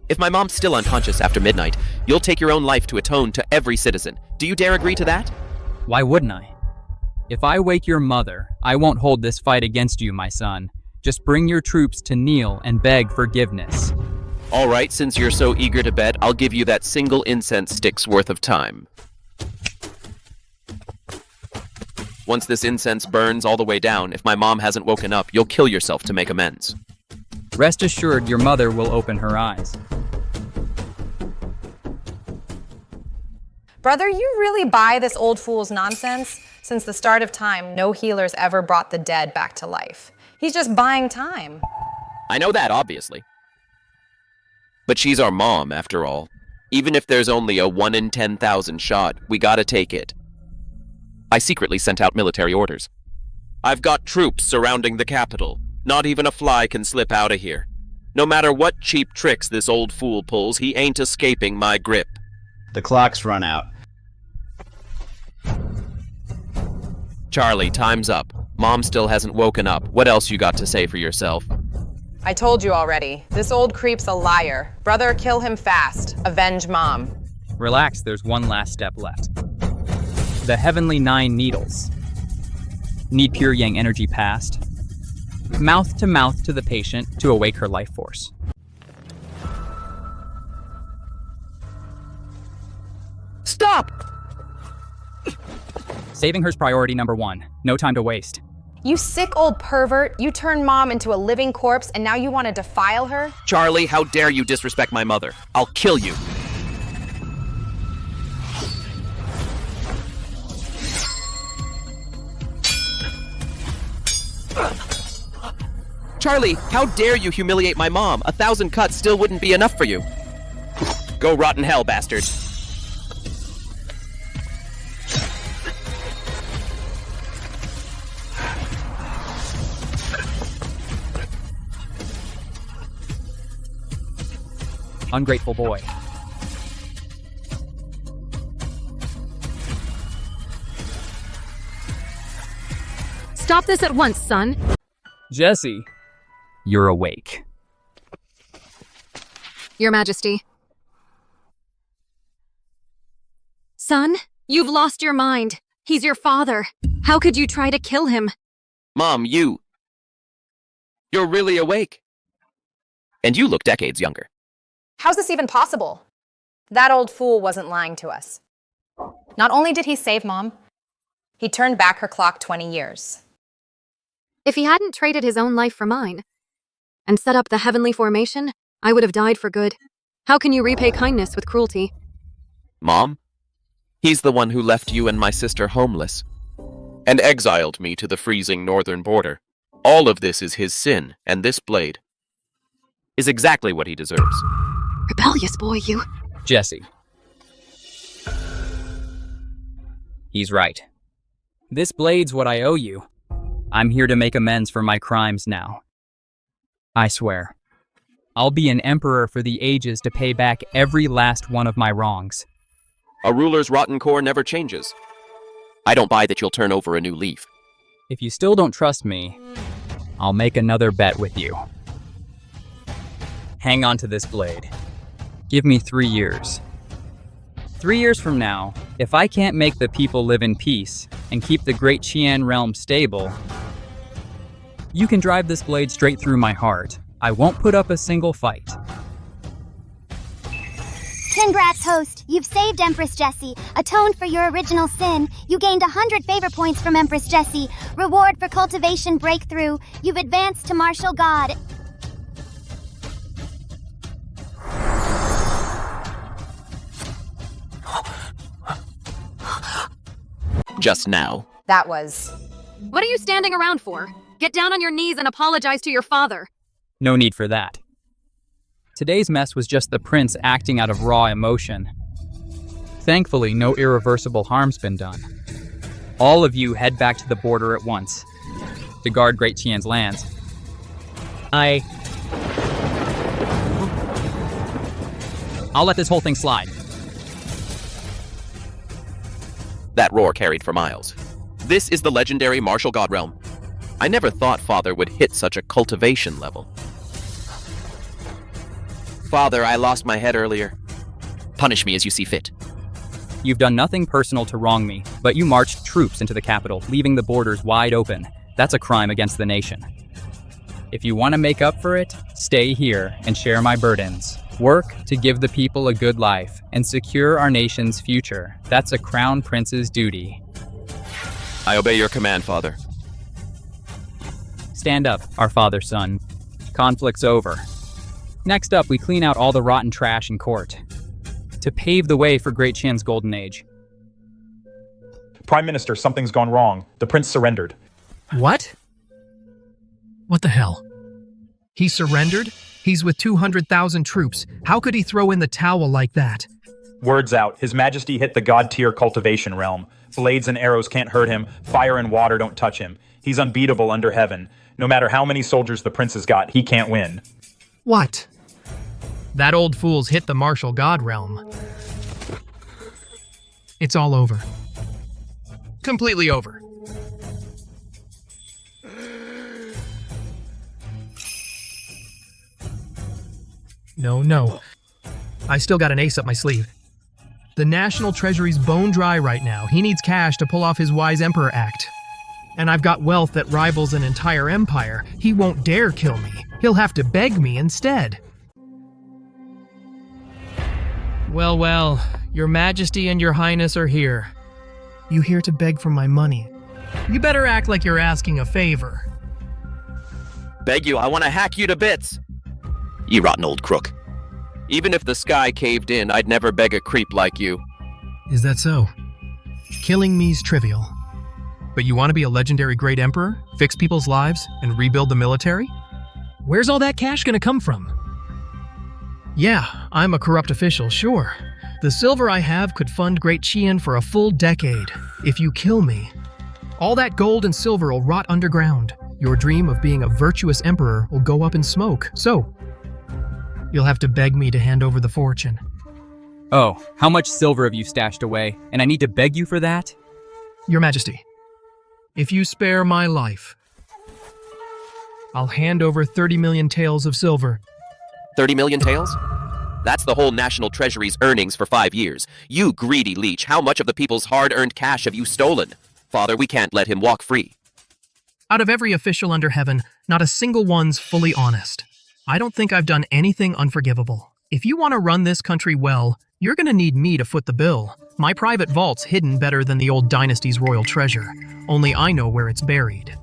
If my mom's still unconscious after midnight, you'll take your own life to atone to every citizen. Do you dare agree to that? Why wouldn't I? If I wake your mother, I won't hold this fight against you, my son. Just bring your troops to kneel and beg forgiveness. All right, since you're so eager to bet, I'll give you that single incense stick's worth of time. Once this incense burns all the way down, if my mom hasn't woken up, you'll kill yourself to make amends. Rest assured, your mother will open her eyes. Brother, you really buy this old fool's nonsense? Since the start of time, no healer's ever brought the dead back to life. He's just buying time. I know that, obviously. But she's our mom, after all. Even if there's only a 1 in 10,000 shot, we gotta take it. I secretly sent out military orders. I've got troops surrounding the capital. Not even a fly can slip out of here. No matter what cheap tricks this old fool pulls, he ain't escaping my grip. The clock's run out. Charlie, time's up. Mom still hasn't woken up. What else you got to say for yourself? I told you already. This old creep's a liar. Brother, kill him fast. Avenge Mom. Relax, there's one last step left. The heavenly 9 needles. Need pure yang energy passed. Mouth to the patient to awake her life force. Stop! Saving her's priority number 1. No time to waste. You sick old pervert. You turned Mom into a living corpse and now you want to defile her? Charlie, how dare you disrespect my mother? I'll kill you. Charlie, how dare you humiliate my mom? 1,000 cuts still wouldn't be enough for you. Go rot in hell, bastard. Ungrateful boy. Stop this at once, son. Jesse, you're awake. Your Majesty. Son, you've lost your mind. He's your father. How could you try to kill him? Mom, you're really awake. And you look decades younger. How's this even possible? That old fool wasn't lying to us. Not only did he save Mom, he turned back her clock 20 years. If he hadn't traded his own life for mine and set up the heavenly formation, I would have died for good. How can you repay kindness with cruelty? Mom, he's the one who left you and my sister homeless and exiled me to the freezing northern border. All of this is his sin, and this blade is exactly what he deserves. Rebellious boy, you. Jesse. He's right. This blade's what I owe you. I'm here to make amends for my crimes now. I swear. I'll be an emperor for the ages to pay back every last one of my wrongs. A ruler's rotten core never changes. I don't buy that you'll turn over a new leaf. If you still don't trust me, I'll make another bet with you. Hang on to this blade. Give me 3 years. 3 years from now, if I can't make the people live in peace and keep the Great Qian realm stable, you can drive this blade straight through my heart. I won't put up a single fight. Congrats, host. You've saved Empress Jessie. Atoned for your original sin. You gained 100 favor points from Empress Jessie. Reward for cultivation breakthrough. You've advanced to martial god. Just now. That was... What are you standing around for? Get down on your knees and apologize to your father. No need for that. Today's mess was just the prince acting out of raw emotion. Thankfully, no irreversible harm's been done. All of you head back to the border at once to guard Great Qian's lands. I'll let this whole thing slide. That roar carried for miles. This is the legendary martial god realm. I never thought Father would hit such a cultivation level. Father, I lost my head earlier. Punish me as you see fit. You've done nothing personal to wrong me, but you marched troops into the capital, leaving the borders wide open. That's a crime against the nation. If you want to make up for it, stay here and share my burdens. Work to give the people a good life and secure our nation's future. That's a crown prince's duty. I obey your command, Father. Stand up, our father, son. Conflict's over. Next up, we clean out all the rotten trash in court to pave the way for Great Qian's golden age. Prime Minister, something's gone wrong. The prince surrendered. What? What the hell? He surrendered? He's with 200,000 troops. How could he throw in the towel like that? Word's out. His Majesty hit the god-tier cultivation realm. Blades and arrows can't hurt him. Fire and water don't touch him. He's unbeatable under heaven. No matter how many soldiers the prince has got, he can't win. What? That old fool's hit the martial god realm. It's all over. Completely over. No. I still got an ace up my sleeve. The National Treasury's bone dry right now. He needs cash to pull off his wise emperor act. And I've got wealth that rivals an entire empire. He won't dare kill me. He'll have to beg me instead. Well, Your Majesty and Your Highness are here. You here to beg for my money? You better act like you're asking a favor. Beg you, I want to hack you to bits. You rotten old crook. Even if the sky caved in, I'd never beg a creep like you. Is that so? Killing me's trivial. But you want to be a legendary great emperor, fix people's lives, and rebuild the military? Where's all that cash gonna come from? Yeah, I'm a corrupt official, sure. The silver I have could fund Great Qian for a full decade. If you kill me, all that gold and silver will rot underground. Your dream of being a virtuous emperor will go up in smoke. So, you'll have to beg me to hand over the fortune. Oh, how much silver have you stashed away? And I need to beg you for that? Your Majesty, if you spare my life, I'll hand over 30 million taels of silver. 30 million taels? That's the whole National Treasury's earnings for 5 years. You greedy leech, how much of the people's hard-earned cash have you stolen? Father, we can't let him walk free. Out of every official under heaven, not a single one's fully honest. I don't think I've done anything unforgivable. If you want to run this country well, you're going to need me to foot the bill. My private vault's hidden better than the old dynasty's royal treasure. Only I know where it's buried.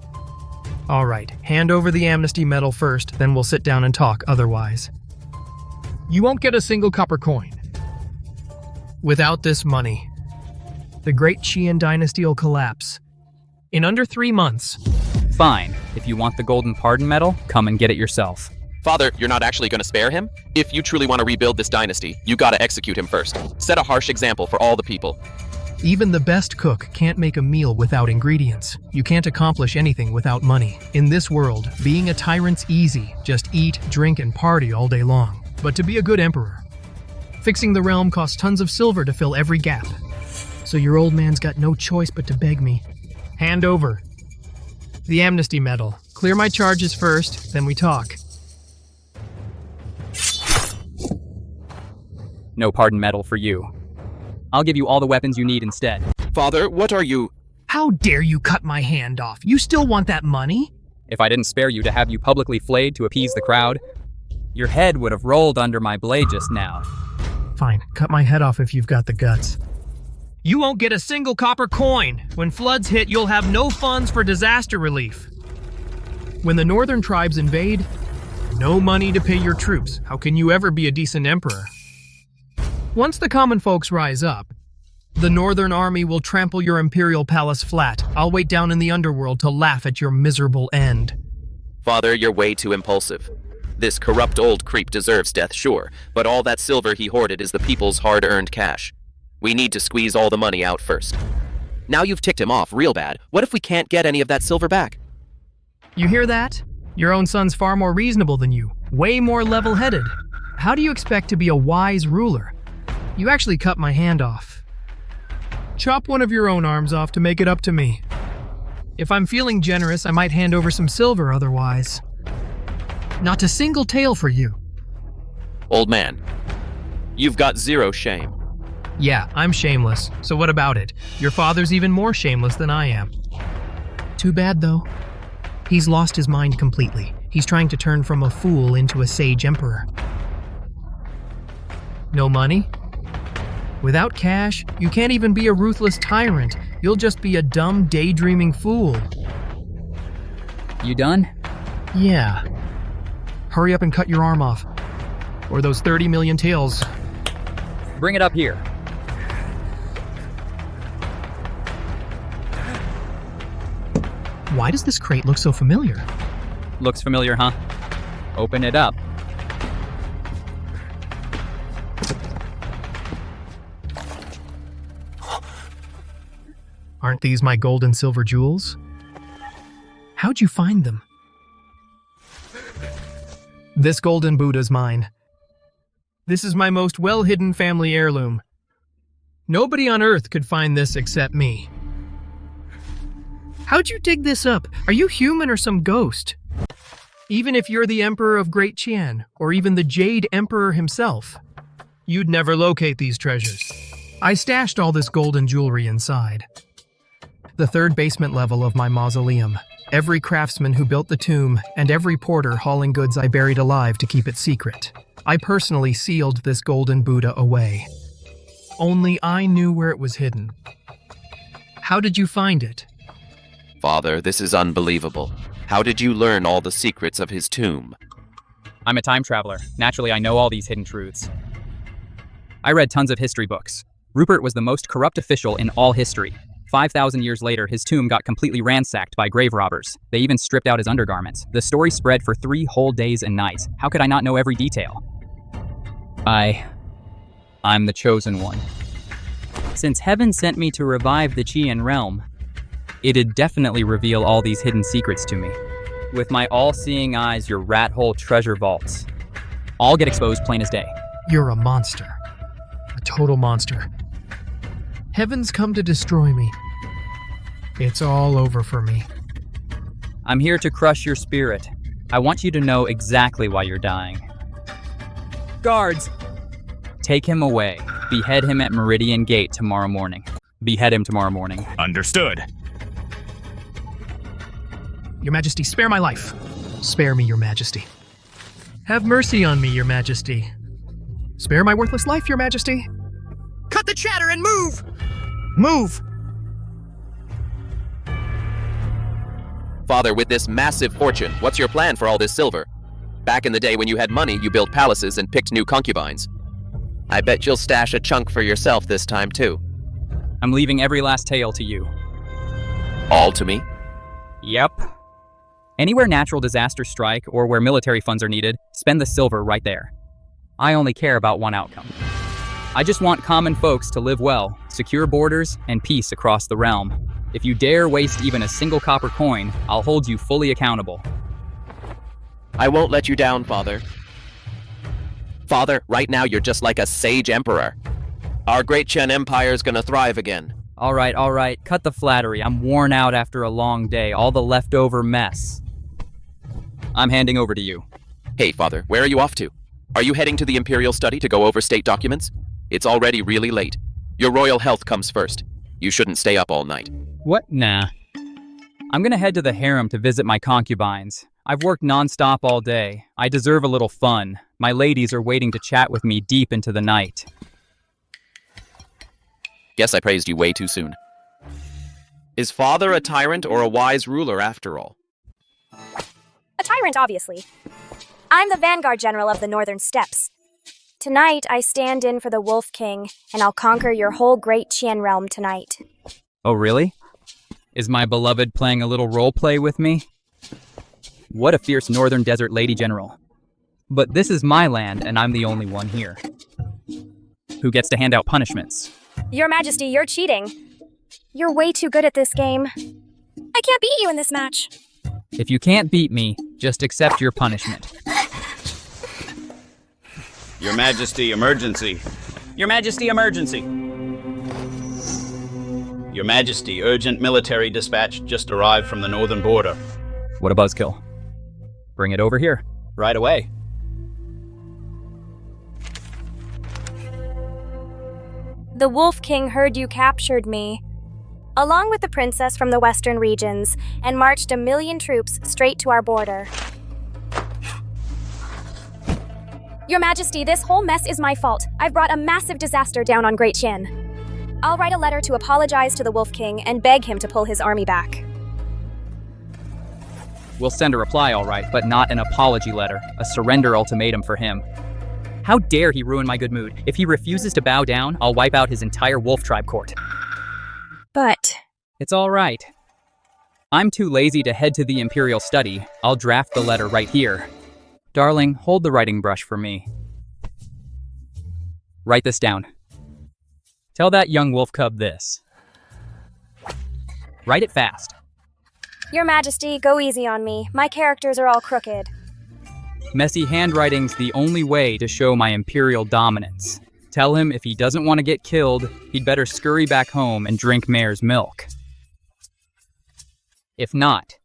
All right, hand over the amnesty medal first, then we'll sit down and talk otherwise. You won't get a single copper coin. Without this money, the Great Qian dynasty will collapse. In under 3 months. Fine. If you want the golden pardon medal, come and get it yourself. Father, you're not actually going to spare him? If you truly want to rebuild this dynasty, you gotta execute him first. Set a harsh example for all the people. Even the best cook can't make a meal without ingredients. You can't accomplish anything without money. In this world, being a tyrant's easy. Just eat, drink, and party all day long. But to be a good emperor, fixing the realm costs tons of silver to fill every gap. So your old man's got no choice but to beg me. Hand over the amnesty medal. Clear my charges first, then we talk. No pardon medal for you. I'll give you all the weapons you need instead. Father, what are you? How dare you cut my hand off? You still want that money? If I didn't spare you to have you publicly flayed to appease the crowd, your head would have rolled under my blade just now. Fine, cut my head off if you've got the guts. You won't get a single copper coin. When floods hit, you'll have no funds for disaster relief. When the northern tribes invade, no money to pay your troops. How can you ever be a decent emperor? Once the common folks rise up, the northern army will trample your imperial palace flat. I'll wait down in the underworld to laugh at your miserable end. Father, you're way too impulsive. This corrupt old creep deserves death, sure, but all that silver he hoarded is the people's hard-earned cash. We need to squeeze all the money out first. Now you've ticked him off real bad. What if we can't get any of that silver back? You hear that? Your own son's far more reasonable than you, way more level-headed. How do you expect to be a wise ruler? You actually cut my hand off. Chop one of your own arms off to make it up to me. If I'm feeling generous, I might hand over some silver otherwise. Not a single tael for you. Old man, you've got zero shame. Yeah, I'm shameless. So what about it? Your father's even more shameless than I am. Too bad, though. He's lost his mind completely. He's trying to turn from a fool into a sage emperor. No money? Without cash, you can't even be a ruthless tyrant. You'll just be a dumb, daydreaming fool. You done? Yeah. Hurry up and cut your arm off. Or those 30 million taels. Bring it up here. Why does this crate look so familiar? Looks familiar, huh? Open it up. Aren't these my gold and silver jewels? How'd you find them? This golden Buddha's mine. This is my most well-hidden family heirloom. Nobody on Earth could find this except me. How'd you dig this up? Are you human or some ghost? Even if you're the Emperor of Great Qian, or even the Jade Emperor himself, you'd never locate these treasures. I stashed all this gold and jewelry inside. The third basement level of my mausoleum. Every craftsman who built the tomb, and every porter hauling goods I buried alive to keep it secret. I personally sealed this golden Buddha away. Only I knew where it was hidden. How did you find it? Father, this is unbelievable. How did you learn all the secrets of his tomb? I'm a time traveler. Naturally, I know all these hidden truths. I read tons of history books. Rupert was the most corrupt official in all history. 5,000 years later, his tomb got completely ransacked by grave robbers. They even stripped out his undergarments. The story spread for 3 whole days and nights. How could I not know every detail? I'm the chosen one. Since heaven sent me to revive the Qian realm, it'd definitely reveal all these hidden secrets to me. With my all-seeing eyes, your rat hole treasure vaults all get exposed plain as day. You're a monster. A total monster. Heaven's come to destroy me. It's all over for me. I'm here to crush your spirit. I want you to know exactly why you're dying. Guards! Take him away. Behead him at Meridian Gate tomorrow morning. Behead him tomorrow morning. Understood. Your Majesty, spare my life. Spare me, Your Majesty. Have mercy on me, Your Majesty. Spare my worthless life, Your Majesty. Cut the chatter and move! Move! Father, with this massive fortune, what's your plan for all this silver? Back in the day when you had money, you built palaces and picked new concubines. I bet you'll stash a chunk for yourself this time, too. I'm leaving every last tale to you. All to me? Yep. Anywhere natural disasters strike or where military funds are needed, spend the silver right there. I only care about one outcome. I just want common folks to live well, secure borders, and peace across the realm. If you dare waste even a single copper coin, I'll hold you fully accountable. I won't let you down, Father. Father, right now you're just like a sage emperor. Our great Chen Empire's gonna thrive again. All right. Cut the flattery. I'm worn out after a long day. All the leftover mess. I'm handing over to you. Hey, Father, where are you off to? Are you heading to the Imperial Study to go over state documents? It's already really late. Your royal health comes first. You shouldn't stay up all night. What? Nah. I'm gonna head to the harem to visit my concubines. I've worked non-stop all day. I deserve a little fun. My ladies are waiting to chat with me deep into the night. Guess I praised you way too soon. Is Father a tyrant or a wise ruler after all? A tyrant, obviously. I'm the Vanguard General of the Northern Steppes. Tonight, I stand in for the Wolf King, and I'll conquer your whole great Qian realm tonight. Oh, really? Is my beloved playing a little role play with me? What a fierce northern desert lady general. But this is my land, and I'm the only one here. Who gets to hand out punishments? Your Majesty, you're cheating. You're way too good at this game. I can't beat you in this match. If you can't beat me, just accept your punishment. Your Majesty, emergency. Your Majesty, emergency. Your Majesty, urgent military dispatch just arrived from the northern border. What a buzzkill. Bring it over here. Right away. The Wolf King heard you captured me, along with the princess from the western regions, and marched 1 million troops straight to our border. Your Majesty, this whole mess is my fault. I've brought a massive disaster down on Great Qian. I'll write a letter to apologize to the Wolf King and beg him to pull his army back. We'll send a reply, all right, but not an apology letter, a surrender ultimatum for him. How dare he ruin my good mood? If he refuses to bow down, I'll wipe out his entire wolf tribe court. But... It's all right. I'm too lazy to head to the Imperial Study. I'll draft the letter right here. Darling, hold the writing brush for me. Write this down. Tell that young wolf cub this. Write it fast. Your Majesty, go easy on me. My characters are all crooked. Messy handwriting's the only way to show my imperial dominance. Tell him if he doesn't want to get killed, he'd better scurry back home and drink mare's milk. If not,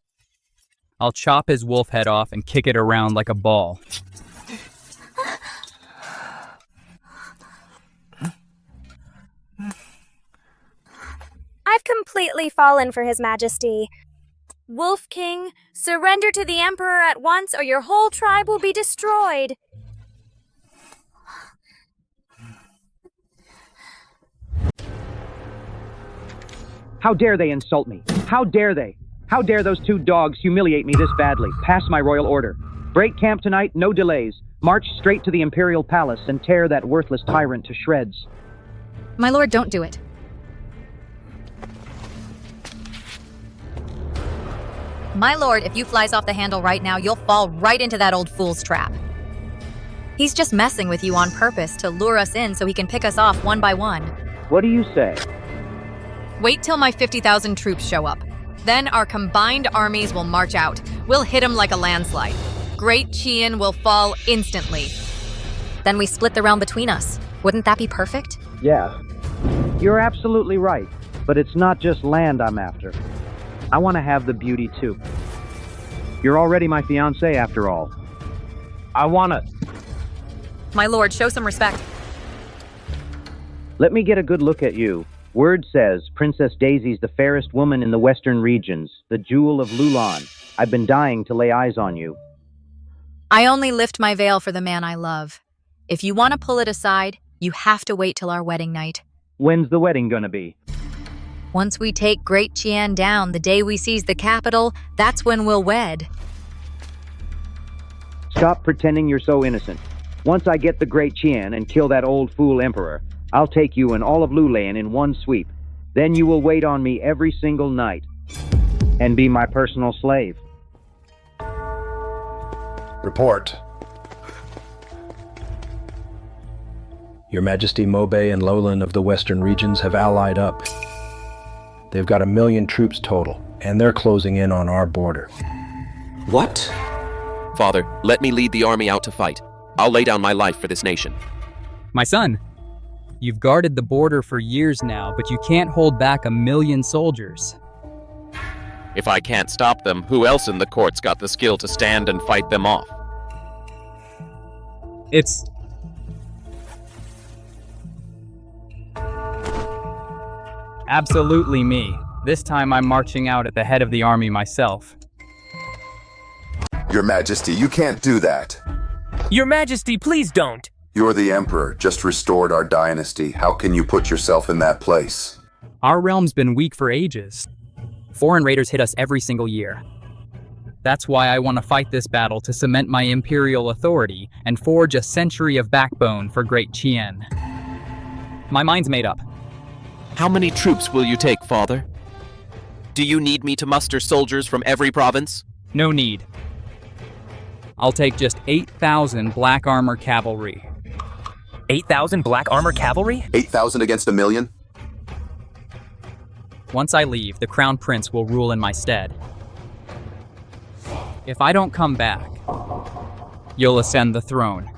I'll chop his wolf head off and kick it around like a ball. I've completely fallen for His Majesty. Wolf King, surrender to the Emperor at once or your whole tribe will be destroyed. How dare they insult me? How dare they? How dare those two dogs humiliate me this badly? Pass my royal order. Break camp tonight, no delays. March straight to the Imperial Palace and tear that worthless tyrant to shreds. My lord, don't do it. My lord, if you flies off the handle right now, you'll fall right into that old fool's trap. He's just messing with you on purpose to lure us in so he can pick us off one by one. What do you say? Wait till my 50,000 troops show up. Then our combined armies will march out. We'll hit him like a landslide. Great Chien will fall instantly. Then we split the realm between us. Wouldn't that be perfect? Yeah. You're absolutely right. But it's not just land I'm after. I want to have the beauty too. You're already my fiancé after all. I want to... My lord, show some respect. Let me get a good look at you. Word says Princess Daisy's the fairest woman in the western regions, the jewel of Lulan. I've been dying to lay eyes on you. I only lift my veil for the man I love. If you want to pull it aside, you have to wait till our wedding night. When's the wedding gonna be? Once we take Great Chien down, the day we seize the capital, that's when we'll wed. Stop pretending you're so innocent. Once I get the Great Chien and kill that old fool emperor, I'll take you and all of Lulayan in one sweep. Then you will wait on me every single night and be my personal slave. Report. Your Majesty, Mobe and Lolan of the Western regions have allied up. They've got 1 million troops total, and they're closing in on our border. What? Father, let me lead the army out to fight. I'll lay down my life for this nation. My son, you've guarded the border for years now, but you can't hold back 1 million soldiers. If I can't stop them, who else in the court's got the skill to stand and fight them off? It's... absolutely me. This time I'm marching out at the head of the army myself. Your Majesty, you can't do that. Your Majesty, please don't. You're the Emperor, just restored our dynasty. How can you put yourself in that place? Our realm's been weak for ages. Foreign raiders hit us every single year. That's why I want to fight this battle to cement my imperial authority and forge a century of backbone for Great Chien. My mind's made up. How many troops will you take, Father? Do you need me to muster soldiers from every province? No need. I'll take just 8,000 black armor cavalry. 8,000 black armor cavalry? 8,000 against 1 million? Once I leave, the Crown Prince will rule in my stead. If I don't come back, you'll ascend the throne.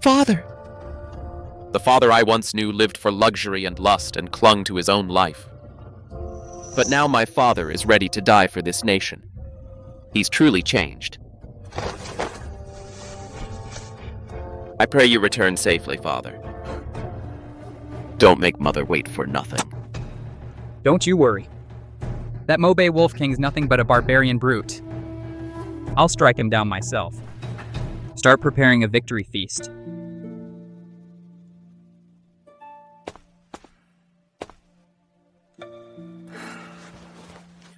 Father! The father I once knew lived for luxury and lust and clung to his own life. But now my father is ready to die for this nation. He's truly changed. I pray you return safely, Father. Don't make Mother wait for nothing. Don't you worry. That Mobe Wolf King's nothing but a barbarian brute. I'll strike him down myself. Start preparing a victory feast.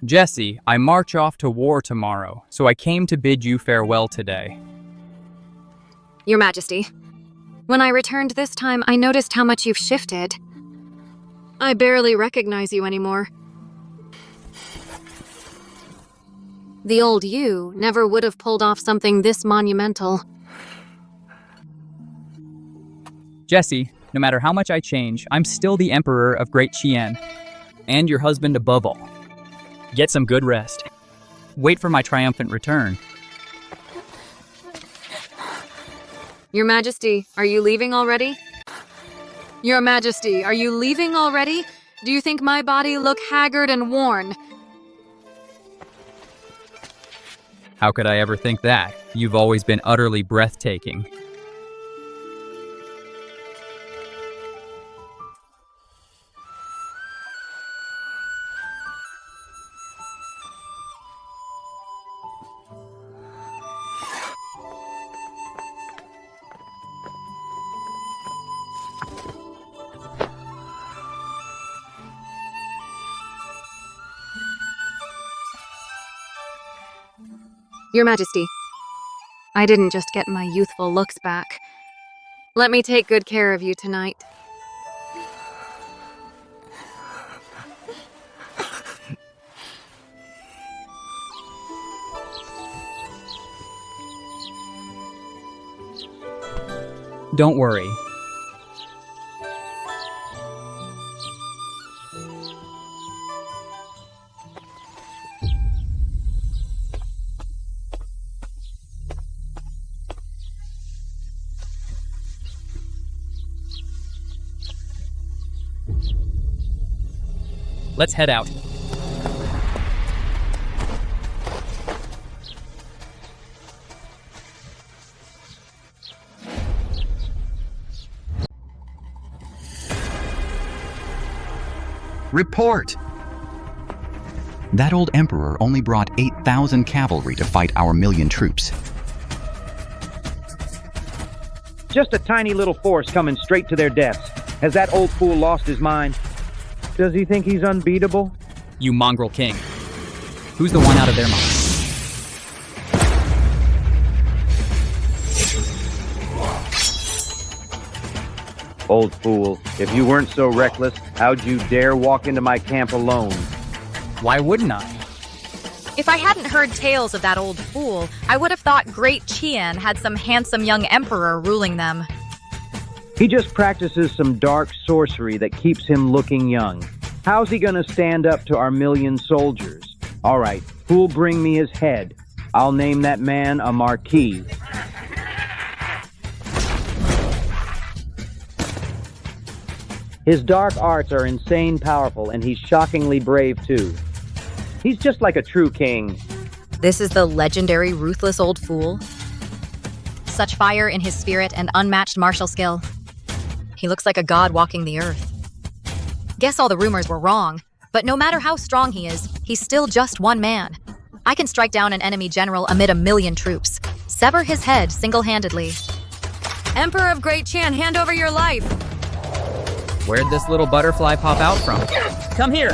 Jesse, I march off to war tomorrow, so I came to bid you farewell today. Your Majesty, when I returned this time, I noticed how much you've shifted. I barely recognize you anymore. The old you never would have pulled off something this monumental. Jesse, no matter how much I change, I'm still the Emperor of Great Chien, and your husband above all. Get some good rest. Wait for my triumphant return. Your Majesty, are you leaving already? Your Majesty, are you leaving already? Do you think my body look haggard and worn? How could I ever think that? You've always been utterly breathtaking. Your Majesty, I didn't just get my youthful looks back. Let me take good care of you tonight. Don't worry. Let's head out. Report! That old emperor only brought 8,000 cavalry to fight our 1,000,000 troops. Just a tiny little force coming straight to their deaths. Has that old fool lost his mind? Does he think he's unbeatable? You mongrel king. Who's the one out of their mind? Old fool, if you weren't so reckless, how'd you dare walk into my camp alone? Why wouldn't I? If I hadn't heard tales of that old fool, I would have thought Great Qian had some handsome young emperor ruling them. He just practices some dark sorcery that keeps him looking young. How's he gonna stand up to our 1,000,000 soldiers? All right, who'll bring me his head? I'll name that man a marquis. His dark arts are insane powerful, and he's shockingly brave too. He's just like a true king. This is the legendary ruthless old fool. Such fire in his spirit and unmatched martial skill. He looks like a god walking the earth. Guess all the rumors were wrong, but no matter how strong he is, he's still just one man. I can strike down an enemy general amid 1,000,000 troops. Sever his head single-handedly. Emperor of Great Qian, hand over your life! Where'd this little butterfly pop out from? Come here!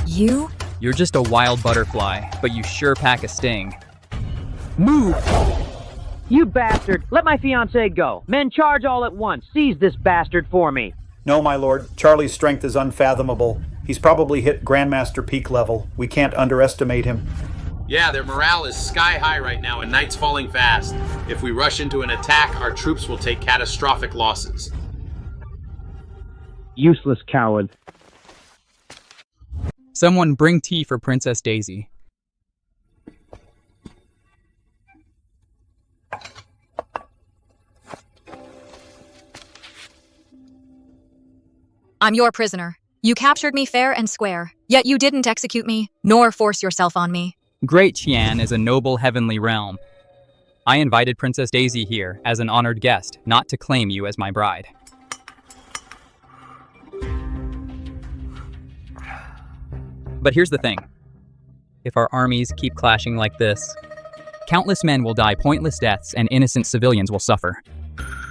You? You're just a wild butterfly, but you sure pack a sting. Move! You bastard! Let my fiancée go! Men, charge all at once! Seize this bastard for me! No, my lord. Charlie's strength is unfathomable. He's probably hit Grandmaster peak level. We can't underestimate him. Yeah, their morale is sky high right now and night's falling fast. If we rush into an attack, our troops will take catastrophic losses. Useless coward. Someone bring tea for Princess Daisy. I'm your prisoner. You captured me fair and square, yet you didn't execute me, nor force yourself on me. Great Qian is a noble heavenly realm. I invited Princess Daisy here as an honored guest, not to claim you as my bride. But here's the thing. If our armies keep clashing like this, countless men will die pointless deaths and innocent civilians will suffer.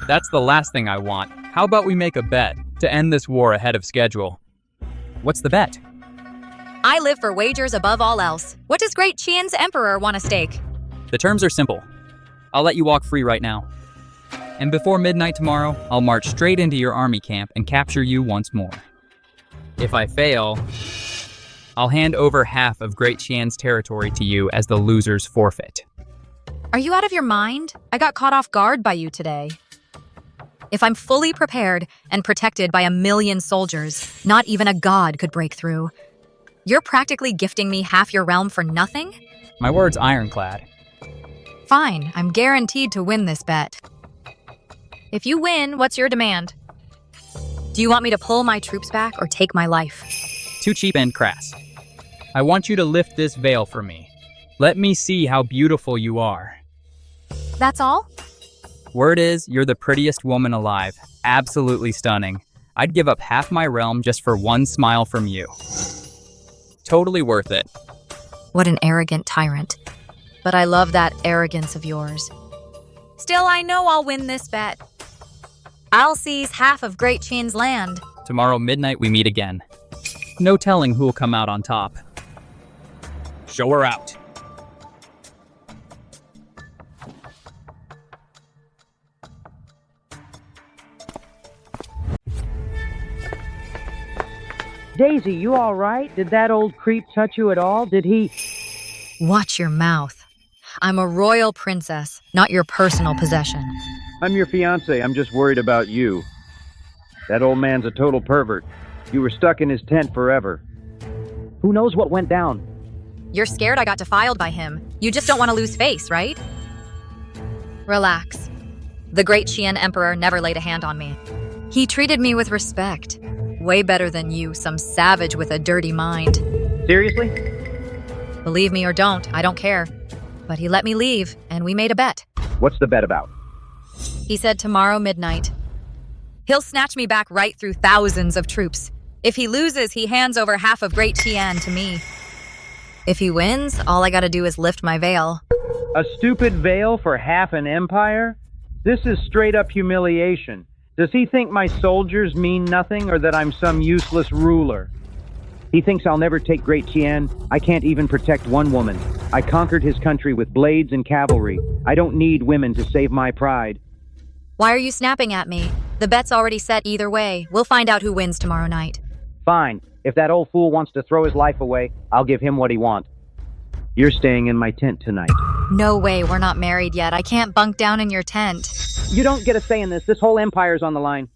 That's the last thing I want. How about we make a bet to end this war ahead of schedule? What's the bet? I live for wagers above all else. What does Great Qian's emperor want to stake? The terms are simple. I'll let you walk free right now. And before midnight tomorrow, I'll march straight into your army camp and capture you once more. If I fail, I'll hand over half of Great Qian's territory to you as the loser's forfeit. Are you out of your mind? I got caught off guard by you today. If I'm fully prepared and protected by 1,000,000 soldiers, not even a god could break through. You're practically gifting me half your realm for nothing? My word's ironclad. Fine, I'm guaranteed to win this bet. If you win, what's your demand? Do you want me to pull my troops back or take my life? Too cheap and crass. I want you to lift this veil for me. Let me see how beautiful you are. That's all? Word is, you're the prettiest woman alive. Absolutely stunning. I'd give up half my realm just for one smile from you. Totally worth it. What an arrogant tyrant. But I love that arrogance of yours. Still, I know I'll win this bet. I'll seize half of Great Chien's land. Tomorrow midnight we meet again. No telling who'll come out on top. Show her out. Daisy, you all right? Did that old creep touch you at all? Did he... Watch your mouth. I'm a royal princess, not your personal possession. I'm your fiancé. I'm just worried about you. That old man's a total pervert. You were stuck in his tent forever. Who knows what went down? You're scared I got defiled by him. You just don't want to lose face, right? Relax. The great Chien Emperor never laid a hand on me. He treated me with respect. Way better than you, some savage with a dirty mind. Seriously? Believe me or don't, I don't care. But he let me leave, and we made a bet. What's the bet about? He said tomorrow midnight. He'll snatch me back right through thousands of troops. If he loses, he hands over half of Great Chien to me. If he wins, all I gotta do is lift my veil. A stupid veil for half an empire? This is straight up humiliation. Does he think my soldiers mean nothing or that I'm some useless ruler? He thinks I'll never take Great Chien. I can't even protect one woman. I conquered his country with blades and cavalry. I don't need women to save my pride. Why are you snapping at me? The bet's already set either way. We'll find out who wins tomorrow night. Fine. If that old fool wants to throw his life away, I'll give him what he wants. You're staying in my tent tonight. No way, we're not married yet. I can't bunk down in your tent. You don't get a say in this. This whole empire's on the line.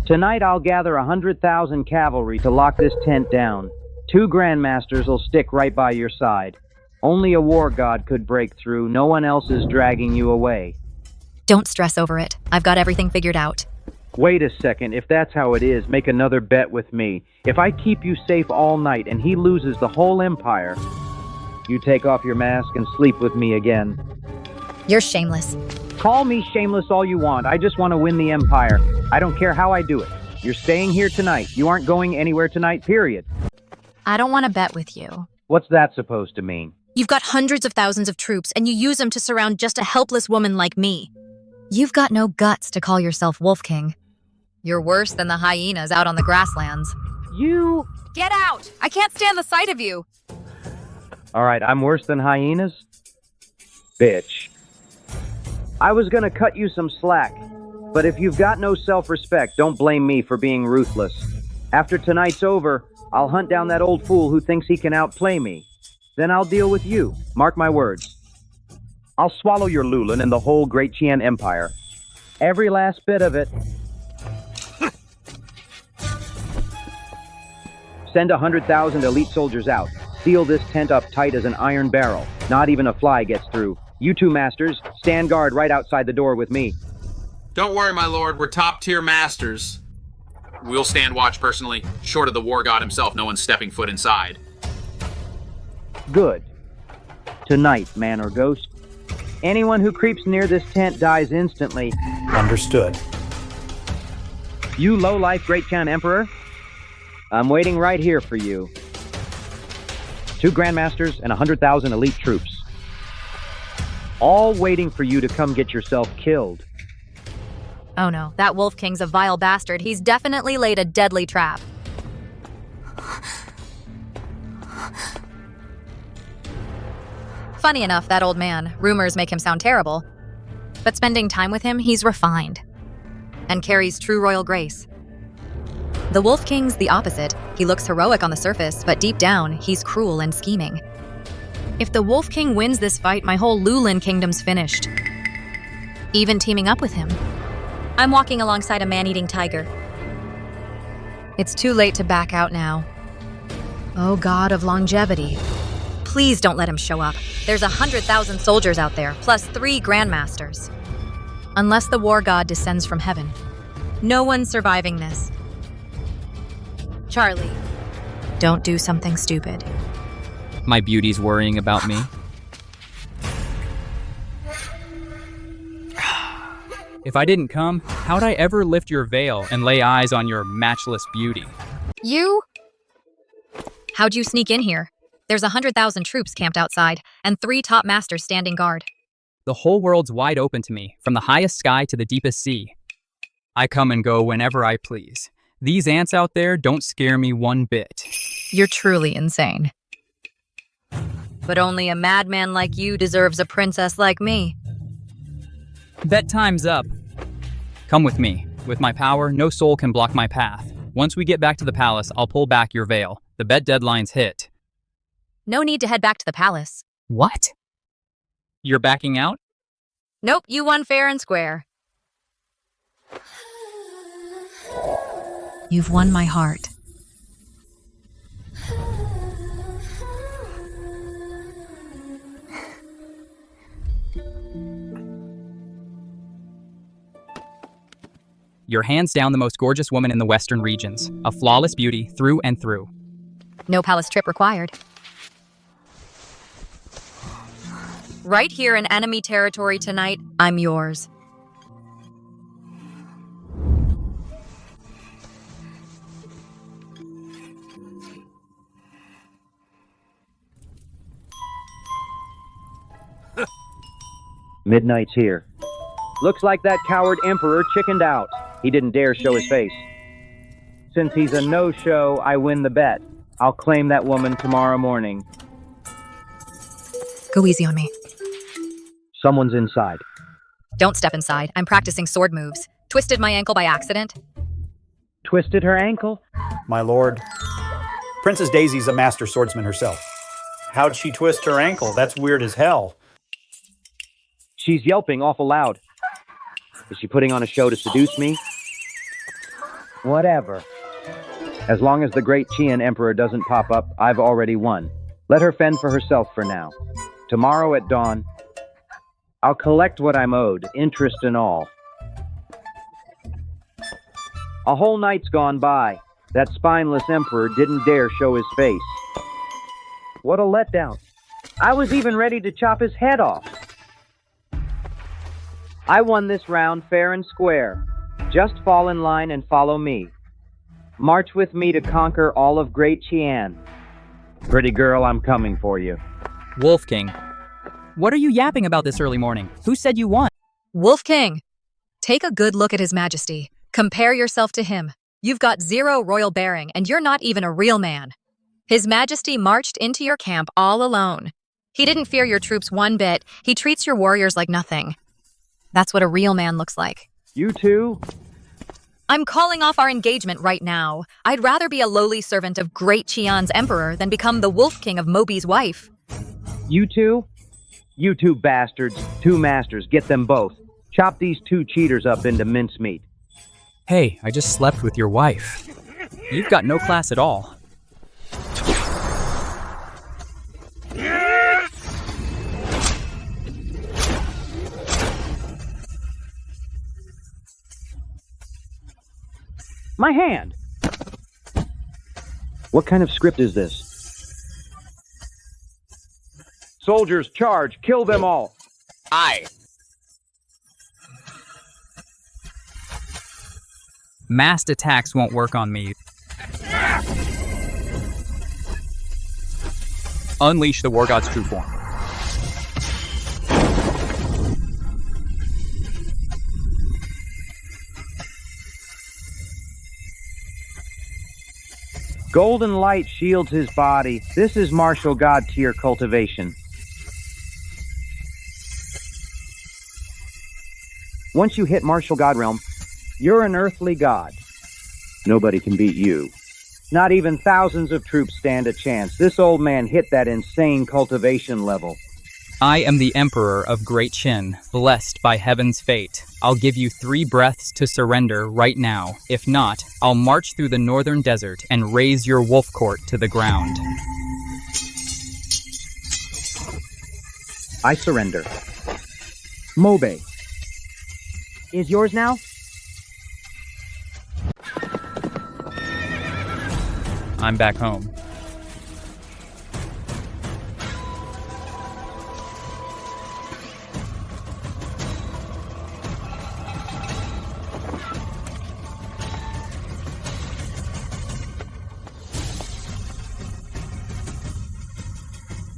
Tonight I'll gather 100,000 cavalry to lock this tent down. 2 grandmasters will stick right by your side. Only a war god could break through. No one else is dragging you away. Don't stress over it. I've got everything figured out. Wait a second. If that's how it is, make another bet with me. If I keep you safe all night and he loses the whole empire, you take off your mask and sleep with me again. You're shameless. Call me shameless all you want. I just want to win the empire. I don't care how I do it. You're staying here tonight. You aren't going anywhere tonight, period. I don't want to bet with you. What's that supposed to mean? You've got hundreds of thousands of troops, and you use them to surround just a helpless woman like me. You've got no guts to call yourself Wolf King. You're worse than the hyenas out on the grasslands. You... Get out! I can't stand the sight of you! All right, I'm worse than hyenas? Bitch. I was gonna cut you some slack, but if you've got no self-respect, don't blame me for being ruthless. After tonight's over, I'll hunt down that old fool who thinks he can outplay me. Then I'll deal with you. Mark my words. I'll swallow your Lulin and the whole Great Chien Empire. Every last bit of it. Send 100,000 elite soldiers out. Seal this tent up tight as an iron barrel. Not even a fly gets through. You 2 masters, stand guard right outside the door with me. Don't worry, my lord. We're top-tier masters. We'll stand watch personally. Short of the war god himself, no one's stepping foot inside. Good. Tonight, man or ghost. Anyone who creeps near this tent dies instantly. Understood. You low-life Great Chien Emperor? I'm waiting right here for you. 2 grandmasters and 100,000 elite troops. All waiting for you to come get yourself killed. Oh no, that Wolf King's a vile bastard. He's definitely laid a deadly trap. Funny enough, that old man. Rumors make him sound terrible. But spending time with him, he's refined. And carries true royal grace. The Wolf King's the opposite. He looks heroic on the surface, but deep down, he's cruel and scheming. If the Wolf King wins this fight, my whole Lulin kingdom's finished. Even teaming up with him. I'm walking alongside a man-eating tiger. It's too late to back out now. Oh god of longevity. Please don't let him show up. There's 100,000 soldiers out there, plus 3 grandmasters. Unless the war god descends from heaven. No one's surviving this. Charlie, don't do something stupid. My beauty's worrying about me. If I didn't come, how'd I ever lift your veil and lay eyes on your matchless beauty? You? How'd you sneak in here? There's 100,000 troops camped outside, and 3 top masters standing guard. The whole world's wide open to me, from the highest sky to the deepest sea. I come and go whenever I please. These ants out there don't scare me one bit. You're truly insane. But only a madman like you deserves a princess like me. Bet time's up. Come with me. With my power, no soul can block my path. Once we get back to the palace, I'll pull back your veil. The bet deadline's hit. No need to head back to the palace. What? You're backing out? Nope, you won fair and square. You've won my heart. You're hands down the most gorgeous woman in the western regions. A flawless beauty through and through. No palace trip required. Right here in enemy territory tonight, I'm yours. Midnight's here. Looks like that coward emperor chickened out. He didn't dare show his face. Since he's a no-show, I win the bet. I'll claim that woman tomorrow morning. Go easy on me. Someone's inside. Don't step inside. I'm practicing sword moves. Twisted my ankle by accident. Twisted her ankle? My lord, Princess Daisy's a master swordsman herself. How'd she twist her ankle? That's weird as hell. She's yelping awful loud. Is she putting on a show to seduce me? Whatever. As long as the great Qian Emperor doesn't pop up, I've already won. Let her fend for herself for now. Tomorrow at dawn, I'll collect what I'm owed, interest and all. A whole night's gone by. That spineless emperor didn't dare show his face. What a letdown. I was even ready to chop his head off. I won this round fair and square. Just fall in line and follow me. March with me to conquer all of Great Qian. Pretty girl, I'm coming for you. Wolf King. What are you yapping about this early morning? Who said you won? Wolf King, take a good look at His Majesty. Compare yourself to him. You've got 0 royal bearing, and you're not even a real man. His Majesty marched into your camp all alone. He didn't fear your troops one bit. He treats your warriors like nothing. That's what a real man looks like. You too? I'm calling off our engagement right now. I'd rather be a lowly servant of Great Qian's emperor than become the Wolf King of Mobi's wife. You two? You two bastards. 2 masters. Get them both. Chop these 2 cheaters up into mincemeat. Hey, I just slept with your wife. You've got no class at all. My hand! What kind of script is this? Soldiers, charge! Kill them all! Aye. Massed attacks won't work on me. Unleash the War God's true form. Golden light shields his body. This is martial god tier cultivation. Once you hit martial god realm, you're an earthly god. Nobody can beat you. Not even thousands of troops stand a chance. This old man hit that insane cultivation level. I am the Emperor of Great Qin, blessed by heaven's fate. I'll give you 3 breaths to surrender right now. If not, I'll march through the northern desert and raze your wolf court to the ground. I surrender. Mobe is yours now? I'm back home.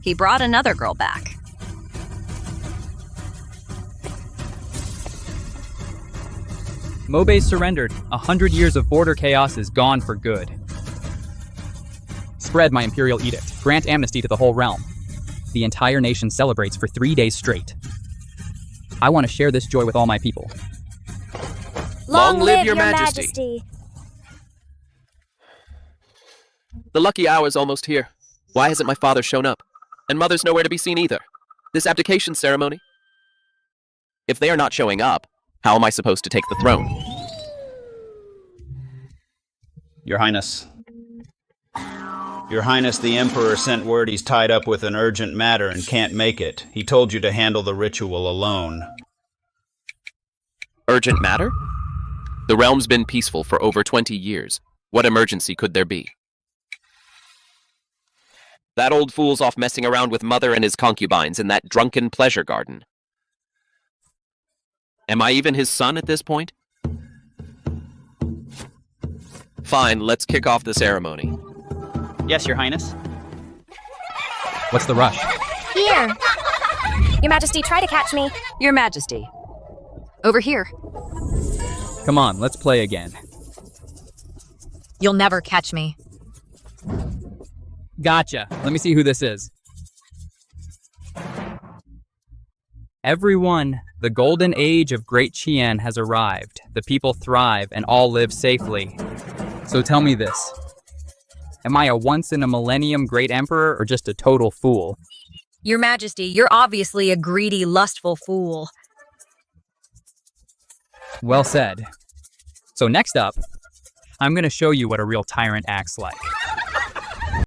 He brought another girl back. Mobe surrendered. 100 years of border chaos is gone for good. Spread my imperial edict. Grant amnesty to the whole realm. The entire nation celebrates for 3 days straight. I want to share this joy with all my people. Long live your majesty. The lucky hour's almost here. Why hasn't my father shown up? And mother's nowhere to be seen either. This abdication ceremony? If they are not showing up, how am I supposed to take the throne? Your Highness. Your Highness, the Emperor sent word he's tied up with an urgent matter and can't make it. He told you to handle the ritual alone. Urgent matter? The realm's been peaceful for over 20 years. What emergency could there be? That old fool's off messing around with mother and his concubines in that drunken pleasure garden. Am I even his son at this point? Fine, let's kick off the ceremony. Yes, Your Highness. What's the rush? Here. Your Majesty, try to catch me. Your Majesty. Over here. Come on, let's play again. You'll never catch me. Gotcha. Let me see who this is. Everyone, the golden age of Great Chien has arrived. The people thrive and all live safely. So tell me this. Am I a once-in-a-millennium great emperor or just a total fool? Your Majesty, you're obviously a greedy, lustful fool. Well said. So next up, I'm going to show you what a real tyrant acts like.